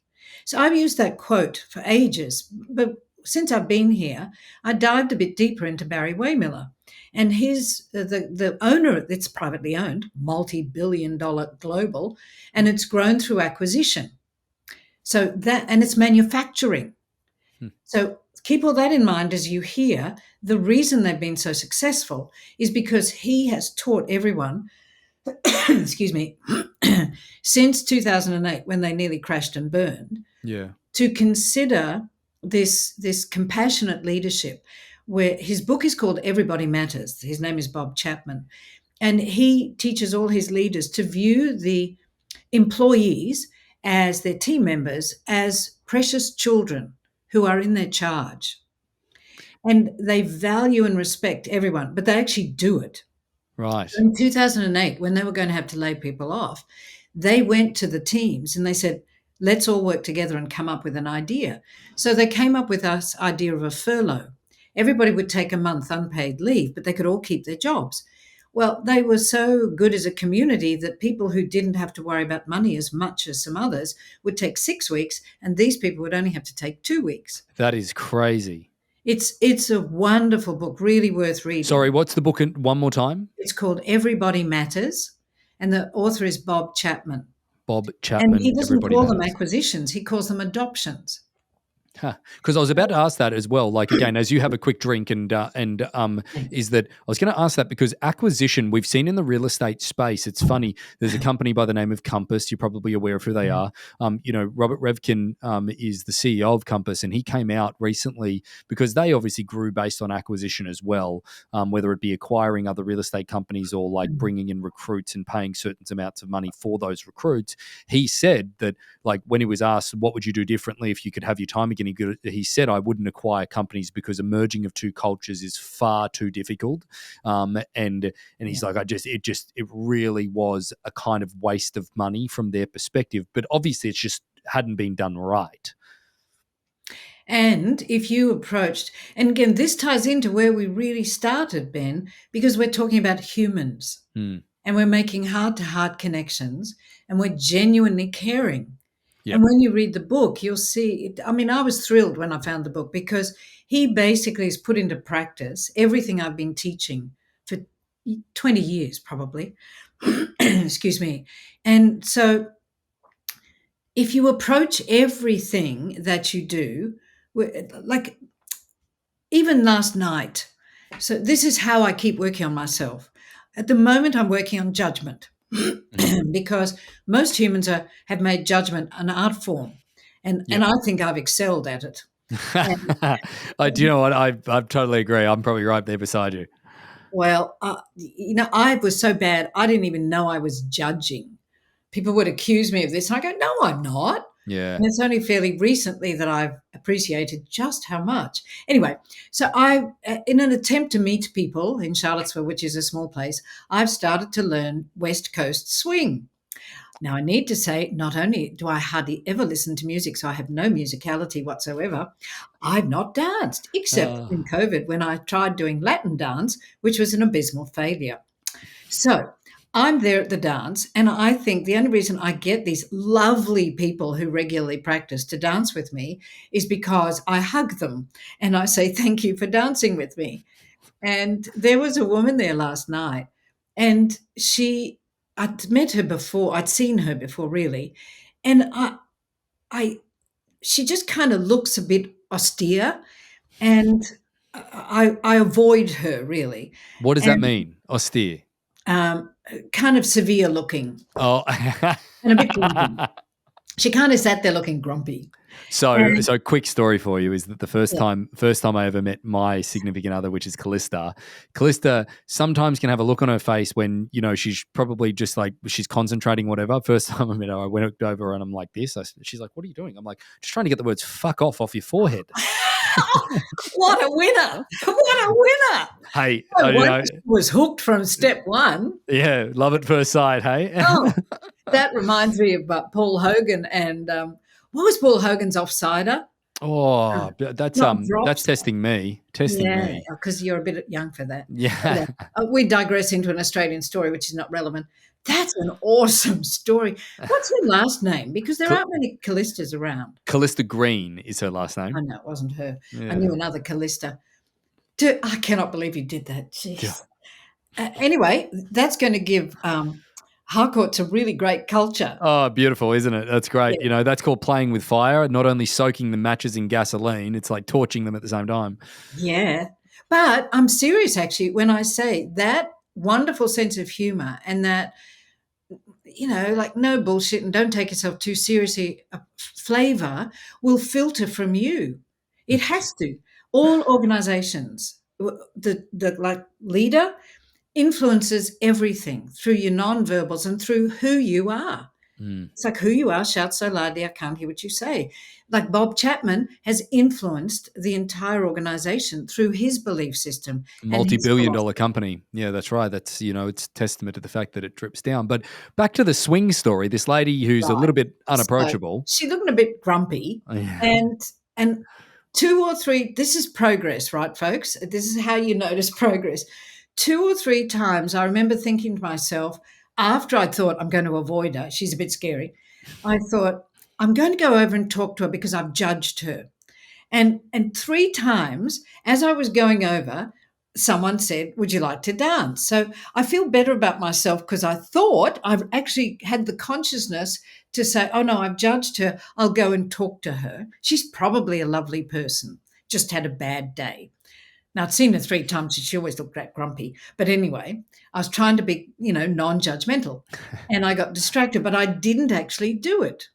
So I've used that quote for ages, but since I've been here, I dived a bit deeper into Barry Waymiller. And the owner, it's privately owned, multi-billion-dollar global, and it's grown through acquisition. So that, and it's manufacturing. So keep all that in mind as you hear the reason they've been so successful is because he has taught everyone, excuse me, since 2008 when they nearly crashed and burned, to consider this compassionate leadership. Where his book is called Everybody Matters. His name is Bob Chapman, and he teaches all his leaders to view the employees as their team members as precious children who are in their charge. And they value and respect everyone, but they actually do it. Right. In 2008, when they were going to have to lay people off, they went to the teams and they said, let's all work together and come up with an idea. So they came up with this idea of a furlough. Everybody would take a month unpaid leave, but they could all keep their jobs. Well, they were so good as a community that people who didn't have to worry about money as much as some others would take 6 weeks, and these people would only have to take 2 weeks. That is crazy. It's a wonderful book, really worth reading. Sorry, what's the book one more time? It's called Everybody Matters, and the author is Bob Chapman. Bob Chapman. And he doesn't Everybody call Matters. them acquisitions, he calls them adoptions. Because I was about to ask that as well. Like, again, as you have a quick drink is that I was going to ask that because acquisition, we've seen in the real estate space, it's funny. There's a company by the name of Compass. You're probably aware of who they are. Robert Revkin is the CEO of Compass, and he came out recently because they obviously grew based on acquisition as well, whether it be acquiring other real estate companies or like bringing in recruits and paying certain amounts of money for those recruits. He said that, like, when he was asked, what would you do differently if you could have your time again? He said, I wouldn't acquire companies because a merging of two cultures is far too difficult. And he's like, it really was a kind of waste of money from their perspective. But obviously it's just hadn't been done right. And if you approached, and again, this ties into where we really started, Ben, because we're talking about humans and we're making heart-to-heart connections and we're genuinely caring. Yep. And when you read the book, you'll see, I mean, I was thrilled when I found the book because he basically has put into practice everything I've been teaching for 20 years, probably. Excuse me. And so if you approach everything that you do, like even last night, so this is how I keep working on myself. At the moment, I'm working on judgment. Because most humans have made judgment an art form, and I think I've excelled at it. Do you know what? I totally agree. I'm probably right there beside you. Well, I was so bad, I didn't even know I was judging. People would accuse me of this, and I go, no, I'm not. Yeah. And it's only fairly recently that I've appreciated just how much. Anyway, so in an attempt to meet people in Charlottesville, which is a small place, I've started to learn West Coast swing. Now, I need to say, not only do I hardly ever listen to music, so I have no musicality whatsoever, I've not danced, except in COVID when I tried doing Latin dance, which was an abysmal failure. So I'm there at the dance, and I think the only reason I get these lovely people who regularly practice to dance with me is because I hug them and I say, thank you for dancing with me. And there was a woman there last night, and I'd met her before, I'd seen her before really, and she just kind of looks a bit austere, and I avoid her really. What does that mean, austere? Kind of severe looking. Oh, and a bit grumpy. She kind of sat there looking grumpy. So quick story for you is that the first time I ever met my significant other, which is Callista sometimes can have a look on her face when, she's probably just like, she's concentrating, whatever. First time I met her, I went over and I'm like this. She's like, what are you doing? I'm like, just trying to get the words fuck off your forehead. What a winner. What a winner. Hey. Was hooked from step one. Yeah, love at first sight, hey? That reminds me of Paul Hogan and what was Paul Hogan's Offsider? Oh, that's Not drops. testing me. Testing Yeah, me. because you're a bit young for that. Yeah. Anyway, we digress into an Australian story, which is not relevant. That's an awesome story. What's her last name? Because there Cal- aren't many Callistas around. Callista Green is her last I name. know it wasn't her. I Yeah. knew another Callista. I cannot believe you did that. Yeah. Jeez. Anyway, that's going to give Harcourt's a really great culture. Oh, beautiful, isn't it? That's great. Yeah. That's called playing with fire, not only soaking the matches in gasoline, it's like torching them at the same time. Yeah. But I'm serious actually when I say that wonderful sense of humor and that, like no bullshit and don't take yourself too seriously, flavor will filter from you. It has to. All organizations, the like leader influences everything through your nonverbals and through who you are. Mm. It's like who you are, shout so loudly I can't hear what you say. Like Bob Chapman has influenced the entire organization through his belief system and his Multi-billion philosophy. dollar company. Yeah, that's right. That's, it's testament to the fact that it drips down. But back to the swing story, this lady who's a Right. little bit So unapproachable. she looked a bit grumpy, Yeah. and two or three. This is progress, right, folks? This is how you notice progress. Two or three times, I remember thinking to myself after I thought I'm going to avoid her. She's a bit scary. I thought I'm going to go over and talk to her because I've judged her. And three times as I was going over, someone said, "Would you like to dance?" So I feel better about myself because I thought I've actually had the consciousness to say, "Oh no, I've judged her. I'll go and talk to her. She's probably a lovely person, just had a bad day." Now I'd seen her three times and she always looked that grumpy. But anyway, I was trying to be, non-judgmental and I got distracted, but I didn't actually do it.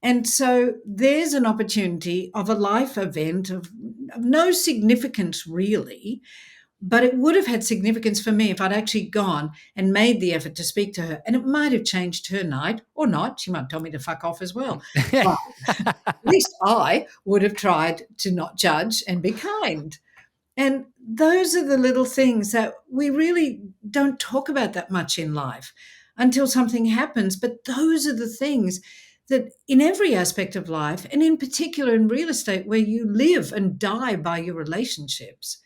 And so there's an opportunity of a life event of no significance really, but it would have had significance for me if I'd actually gone and made the effort to speak to her. And it might have changed her night or not. She might have told me to fuck off as well. But at least I would have tried to not judge and be kind. And those are the little things that we really don't talk about that much in life until something happens. But those are the things that in every aspect of life, and in particular in real estate, where you live and die by your relationships,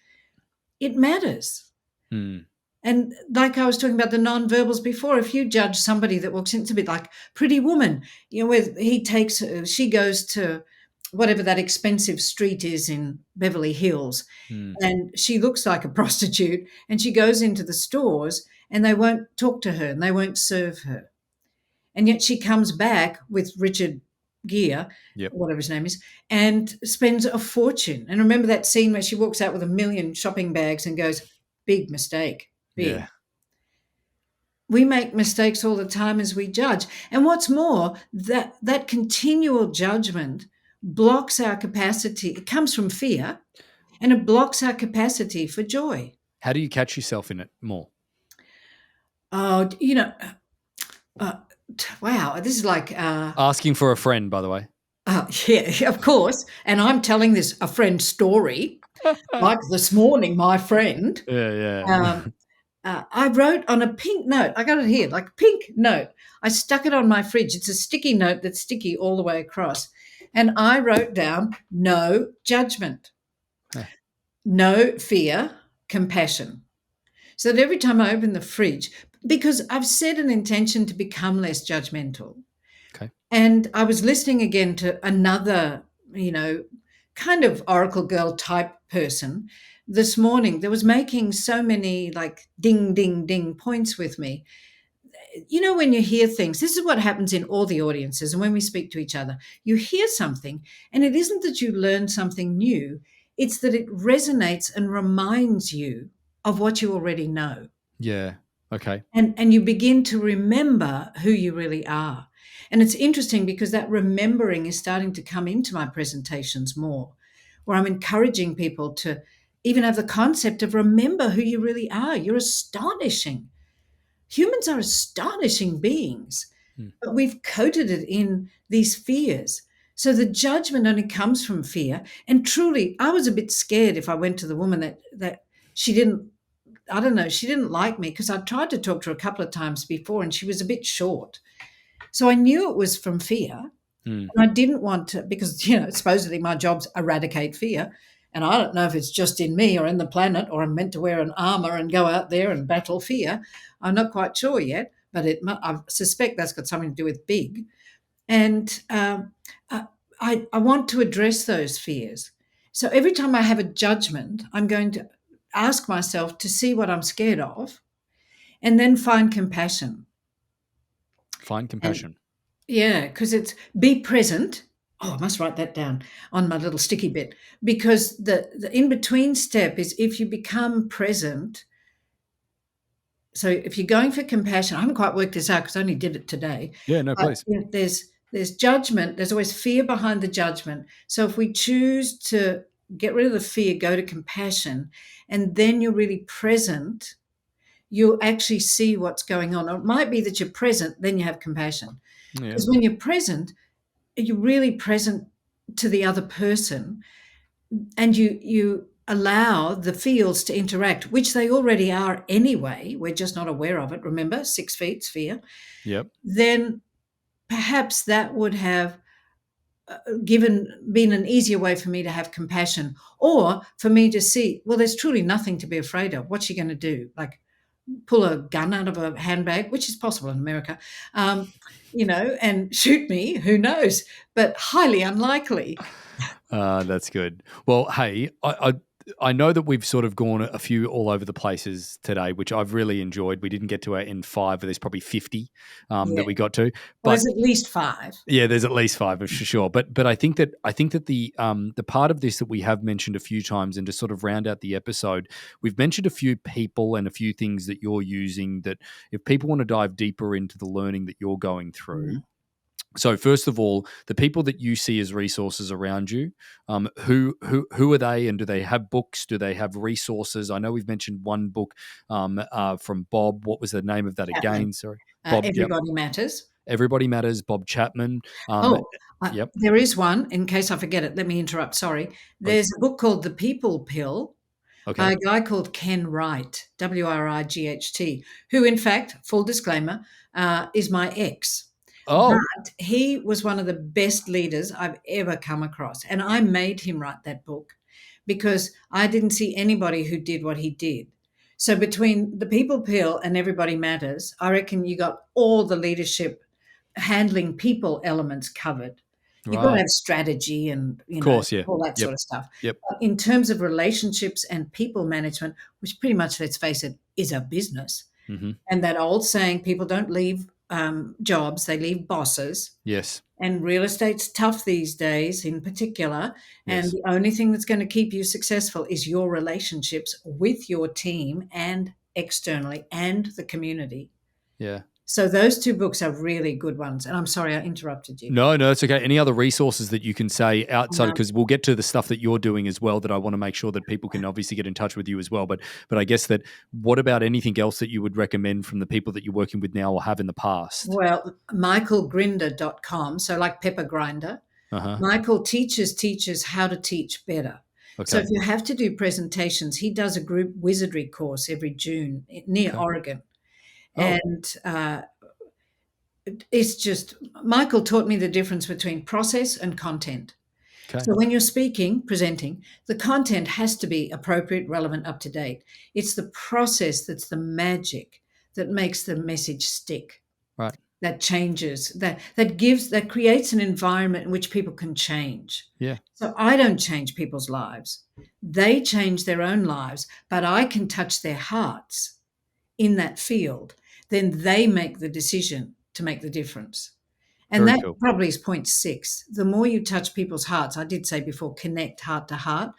it matters. Mm. And like I was talking about the non-verbals before, if you judge somebody that walks in, it's a bit like Pretty Woman, where she goes to whatever that expensive street is in Beverly Hills, Mm. and she looks like a prostitute, and she goes into the stores and they won't talk to her and they won't serve her. And yet she comes back with Richard Gere, Yep. whatever his name is, and spends a fortune. And remember that scene where she walks out with 1,000,000 shopping bags and goes, big mistake. Big. Yeah. We make mistakes all the time as we judge. And what's more, that continual judgment blocks our capacity. It comes from fear and it blocks our capacity for joy. How do you catch yourself in it more? Oh, wow, this is like Asking for a friend, by the way. yeah, of course. And I'm telling a friend story. Like this morning, my friend, Yeah. I wrote on a pink note. I got it here, like a pink note. I stuck it on my fridge. It's a sticky note that's sticky all the way across. And I wrote down no judgment, no fear, compassion. So that every time I open the fridge, because I've set an intention to become less judgmental. Okay. And I was listening again to another, kind of Oracle girl type person this morning that was making so many like ding, ding, ding points with me. When you hear things, this is what happens in all the audiences. And when we speak to each other, you hear something, and it isn't that you learn something new, it's that it resonates and reminds you of what you already know. Yeah. Okay. And you begin to remember who you really are. And it's interesting because that remembering is starting to come into my presentations more, where I'm encouraging people to even have the concept of remember who you really are. You're astonishing. Humans are astonishing beings, but we've coated it in these fears. So the judgment only comes from fear. And truly, I was a bit scared if I went to the woman that she didn't, I don't know, she didn't like me because I tried to talk to her a couple of times before and she was a bit short. So I knew it was from fear. Mm. And I didn't want to, because, supposedly my job's eradicate fear. And I don't know if it's just in me or in the planet, or I'm meant to wear an armor and go out there and battle fear. I'm not quite sure yet, but I suspect that's got something to do with big. And I, I want to address those fears. So every time I have a judgment, I'm going to ask myself to see what I'm scared of and then find compassion. Find And compassion. yeah, because it's be present. Oh, I must write that down on my little sticky bit, because the in between step is if you become present. So if you're going for compassion, I haven't quite worked this out because I only did it today. Yeah, no, But please. there's judgment. There's always fear behind the judgment. So if we choose to get rid of the fear, go to compassion, and then you're really present, you'll actually see what's going on. Or it might be that you're present, then you have compassion. Yeah. Because when you're present, you're really present to the other person, and you allow the fields to interact, which they already are anyway. We're just not aware of it. Remember, 6 feet sphere. Yep. Then perhaps that would have been an easier way for me to have compassion, or for me to see, well, there's truly nothing to be afraid of. What's she going to do? Like pull a gun out of a handbag, which is possible in America, and shoot me? Who knows? But highly unlikely. That's good. Well, hey, I know that we've sort of gone a few all over the places today, which I've really enjoyed. We didn't get to our end five, but there's probably 50 Yeah. that we got to. Well, But there's at least five. yeah, there's at least five for sure. But I think that the part of this that we have mentioned a few times, and to sort of round out the episode, we've mentioned a few people and a few things that you're using. That if people want to dive deeper into the learning that you're going through. Mm. So first of all, the people that you see as resources around you, who are they, and do they have books? Do they have resources? I know we've mentioned one book from Bob. What was the name of that Chapman. again? Sorry, Bob. Yep, Everybody Matters. Everybody Matters. Bob Chapman. Oh, Yep, there is one, in case I forget it. Let me interrupt. Sorry. please. There's a book called The People Pill by Okay. a guy called Ken Wright, Wright, who, in fact, full disclaimer, is my ex. Oh, But he was one of the best leaders I've ever come across. And I made him write that book because I didn't see anybody who did what he did. So between The People Pill and Everybody Matters, I reckon you got all the leadership handling people elements covered. You've got to right. have strategy and, Of course. Yeah. all that Yep. sort of stuff. Yep. But in terms of relationships and people management, which pretty much, let's face it, is a business. Mm-hmm. And that old saying, people don't leave jobs, they leave bosses. Yes. And real estate's tough these days in particular. And Yes. the only thing that's going to keep you successful is your relationships with your team and externally and the community. Yeah. So those two books are really good ones. And I'm sorry I interrupted you. No, it's okay. Any other resources that you can say outside, Um, because we'll get to the stuff that you're doing as well, that I want to make sure that people can obviously get in touch with you as well. But I guess that, what about anything else that you would recommend from the people that you're working with now or have in the past? well, michaelgrinder.com, so like pepper grinder. Uh-huh. Michael teaches teachers how to teach better. So Okay. if you have to do presentations, he does a group wizardry course every June near Okay. Oregon. Oh, And it's just, Michael taught me the difference between process and content. okay. So when you're speaking, presenting, the content has to be appropriate, relevant, up to date. It's the process that's the magic that makes the message stick, Right. that changes, that creates an environment in which people can change. Yeah. So I don't change people's lives. They change their own lives, but I can touch their hearts in that field. Then they make the decision to make the difference. And Very that cool. probably is point 6. The more you touch people's hearts, I did say before, connect heart to heart,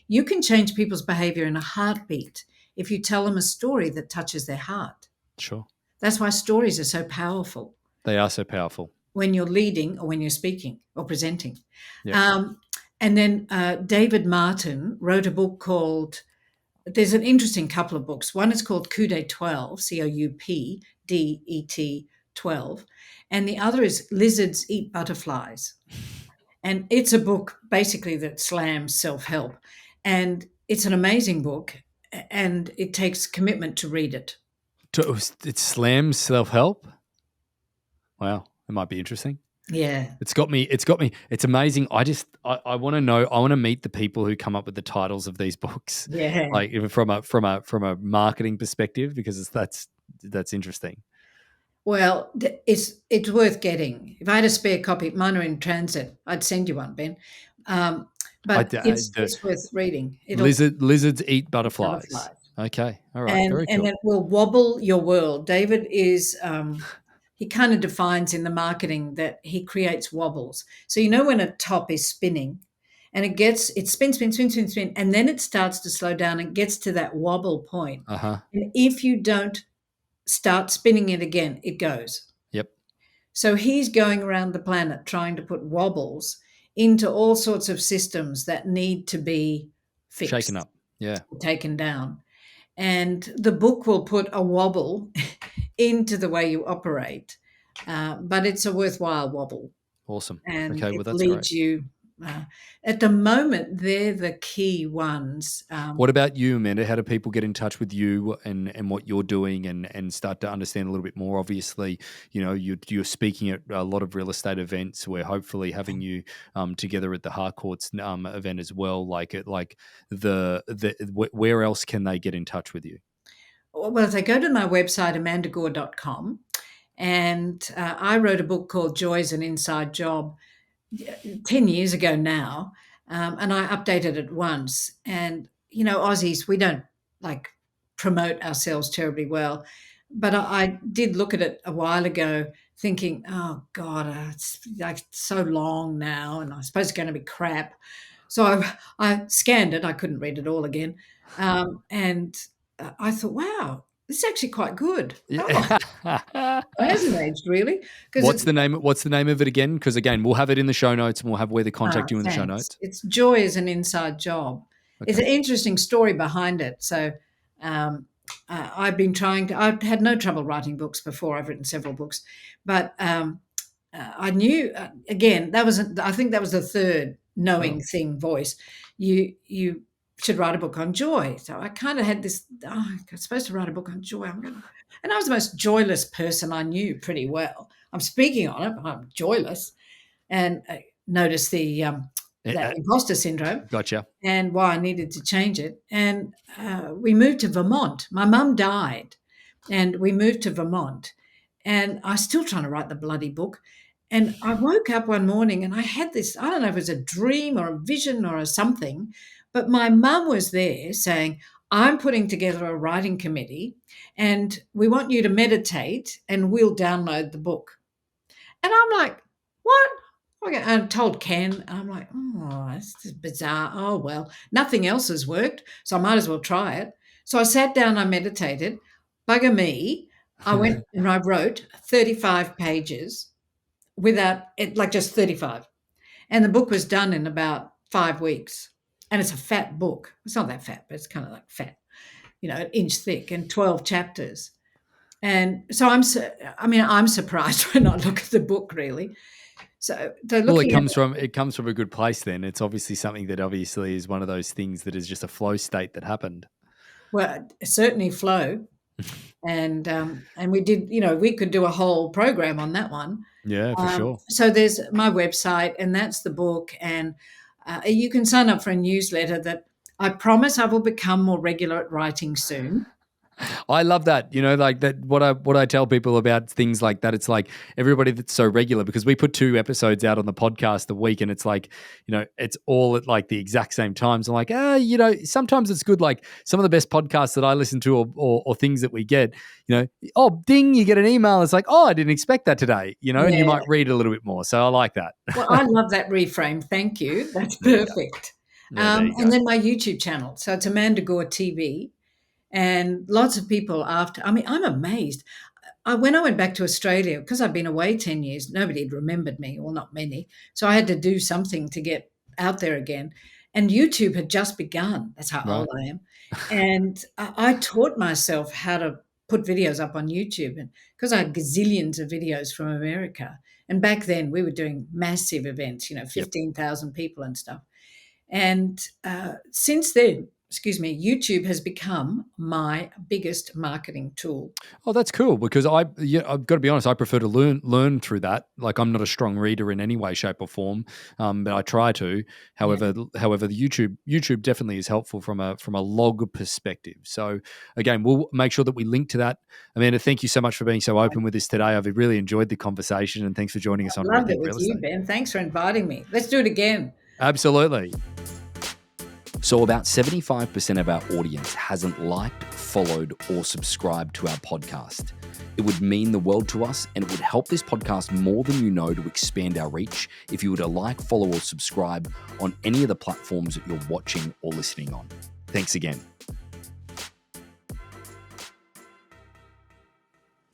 you can change people's behavior in a heartbeat if you tell them a story that touches their heart. Sure. That's why stories are so powerful They are so powerful. when you're leading or when you're speaking or presenting. Yeah. And then David Martin wrote a book called, there's an interesting couple of books. One is called Coup de 12, COUPDET 12. And the other is Lizards Eat Butterflies. And it's a book basically that slams self-help. And it's an amazing book. And it takes commitment to read it. It slams self-help. Wow. It might be interesting. Yeah. It's got me. It's got me. It's amazing. I want to know. I want to meet the people who come up with the titles of these books, Yeah. like even from a marketing perspective, because that's interesting. Well, it's worth getting. If I had a spare copy, mine are in transit. I'd send you one, Ben. Um, but The it's worth reading. It'll lizards eat butterflies. butterflies. Okay, all right, and very and cool. it will wobble your world. David is he kind of defines in the marketing that he creates wobbles. So you know when a top is spinning, and it spins, spins, spins, spins, spins, and then it starts to slow down and gets to that wobble point. Uh huh. And if you don't start spinning it again, it goes. Yep. So he's going around the planet trying to put wobbles into all sorts of systems that need to be Shaken fixed, up. Yeah. taken down. And the book will put a wobble into the way you operate, but it's a worthwhile wobble, Awesome. and Okay. it Well, that's great. leads you. At the moment, they're the key ones. What about you, Amanda? How do people get in touch with you and what you're doing and start to understand a little bit more? Obviously, you're speaking at a lot of real estate events. We're hopefully having you together at the Harcourts event as well. Where else can they get in touch with you? Well, they go to my website, amandagore.com, and I wrote a book called Joy is an Inside Job 10 years ago now, and I updated it once. And, Aussies, we don't like promote ourselves terribly well. But I did look at it a while ago thinking, oh, God, it's like so long now, and I suppose it's going to be crap. So I scanned it. I couldn't read it all again. And I thought, wow, this is actually quite good. Oh, Yeah. it hasn't aged really because What's it's the name? What's the name of it again? Because again, we'll have it in the show notes, and we'll have where to contact you in the show thanks. notes. It's Joy is an Inside Job. It's Okay. an interesting story behind it. So um, I've been trying to. I've had no trouble writing books before. I've written several books, but I knew again that was. I think that was the third knowing Oh. thing voice. You should write a book on joy. So I kind of had this. Oh, I'm supposed to write a book on joy. And I was the most joyless person I knew pretty well. I'm speaking on it, but I'm joyless. And I noticed that imposter syndrome Gotcha. and why I needed to change it. And we moved to Vermont. My mum died, and we moved to Vermont. And I was still trying to write the bloody book. And I woke up one morning and I had this, I don't know if it was a dream or a vision or a something, but my mum was there saying, I'm putting together a writing committee and we want you to meditate and we'll download the book. And I'm like, what? Okay. I told Ken, and I'm like, oh, this is bizarre. Oh, well, nothing else has worked, so I might as well try it. So I sat down, I meditated. Bugger me. I went and I wrote 35 pages without it, like just 35. And the book was done in about 5 weeks. And it's a fat book. It's not that fat, but it's kind of like fat, an inch thick and 12 chapters. And so I'm surprised when I look at the book, really. So they're Well, it looking at comes from a good place. Then it's obviously something that obviously is one of those things that is just a flow state that happened. well, certainly flow, and we did. We could do a whole program on that one. Yeah, for sure. So there's my website, and that's the book, and you can sign up for a newsletter that I promise I will become more regular at writing soon. I love that. Like that. What I tell people about things like that, it's like everybody that's so regular because we put 2 episodes out on the podcast a week, and it's like, it's all at like the exact same times. I'm like, sometimes it's good. Like some of the best podcasts that I listen to, or things that we get, oh, ding, you get an email. It's like, oh, I didn't expect that today. And you Yeah. might read a little bit more. So I like that. Well, I love that reframe. Thank you. That's There you go. perfect. Yeah, there you And go. then my YouTube channel. So it's Amanda Gore TV. And lots of people I'm amazed. When I went back to Australia, because I've been away 10 years, nobody had remembered me, or not many. So I had to do something to get out there again. And YouTube had just begun. That's how Right. old I am. And I taught myself how to put videos up on YouTube. And because I had gazillions of videos from America. And back then we were doing massive events, Yep. 15,000 people and stuff. And since then, YouTube has become my biggest marketing tool. Oh, that's cool because I've got to be honest, I prefer to learn through that. Like I'm not a strong reader in any way, shape, or form, but I try to. Yeah, However, the YouTube definitely is helpful from a log perspective. So again, we'll make sure that we link to that. Amanda, thank you so much for being so open with us today. I've really enjoyed the conversation, and thanks for joining us on loved it Rethink with Real you, Estate. Ben. Thanks for inviting me. Let's do it again. Absolutely. So about 75% of our audience hasn't liked, followed, or subscribed to our podcast. It would mean the world to us, and it would help this podcast more than you know to expand our reach if you were to like, follow, or subscribe on any of the platforms that you're watching or listening on. Thanks again.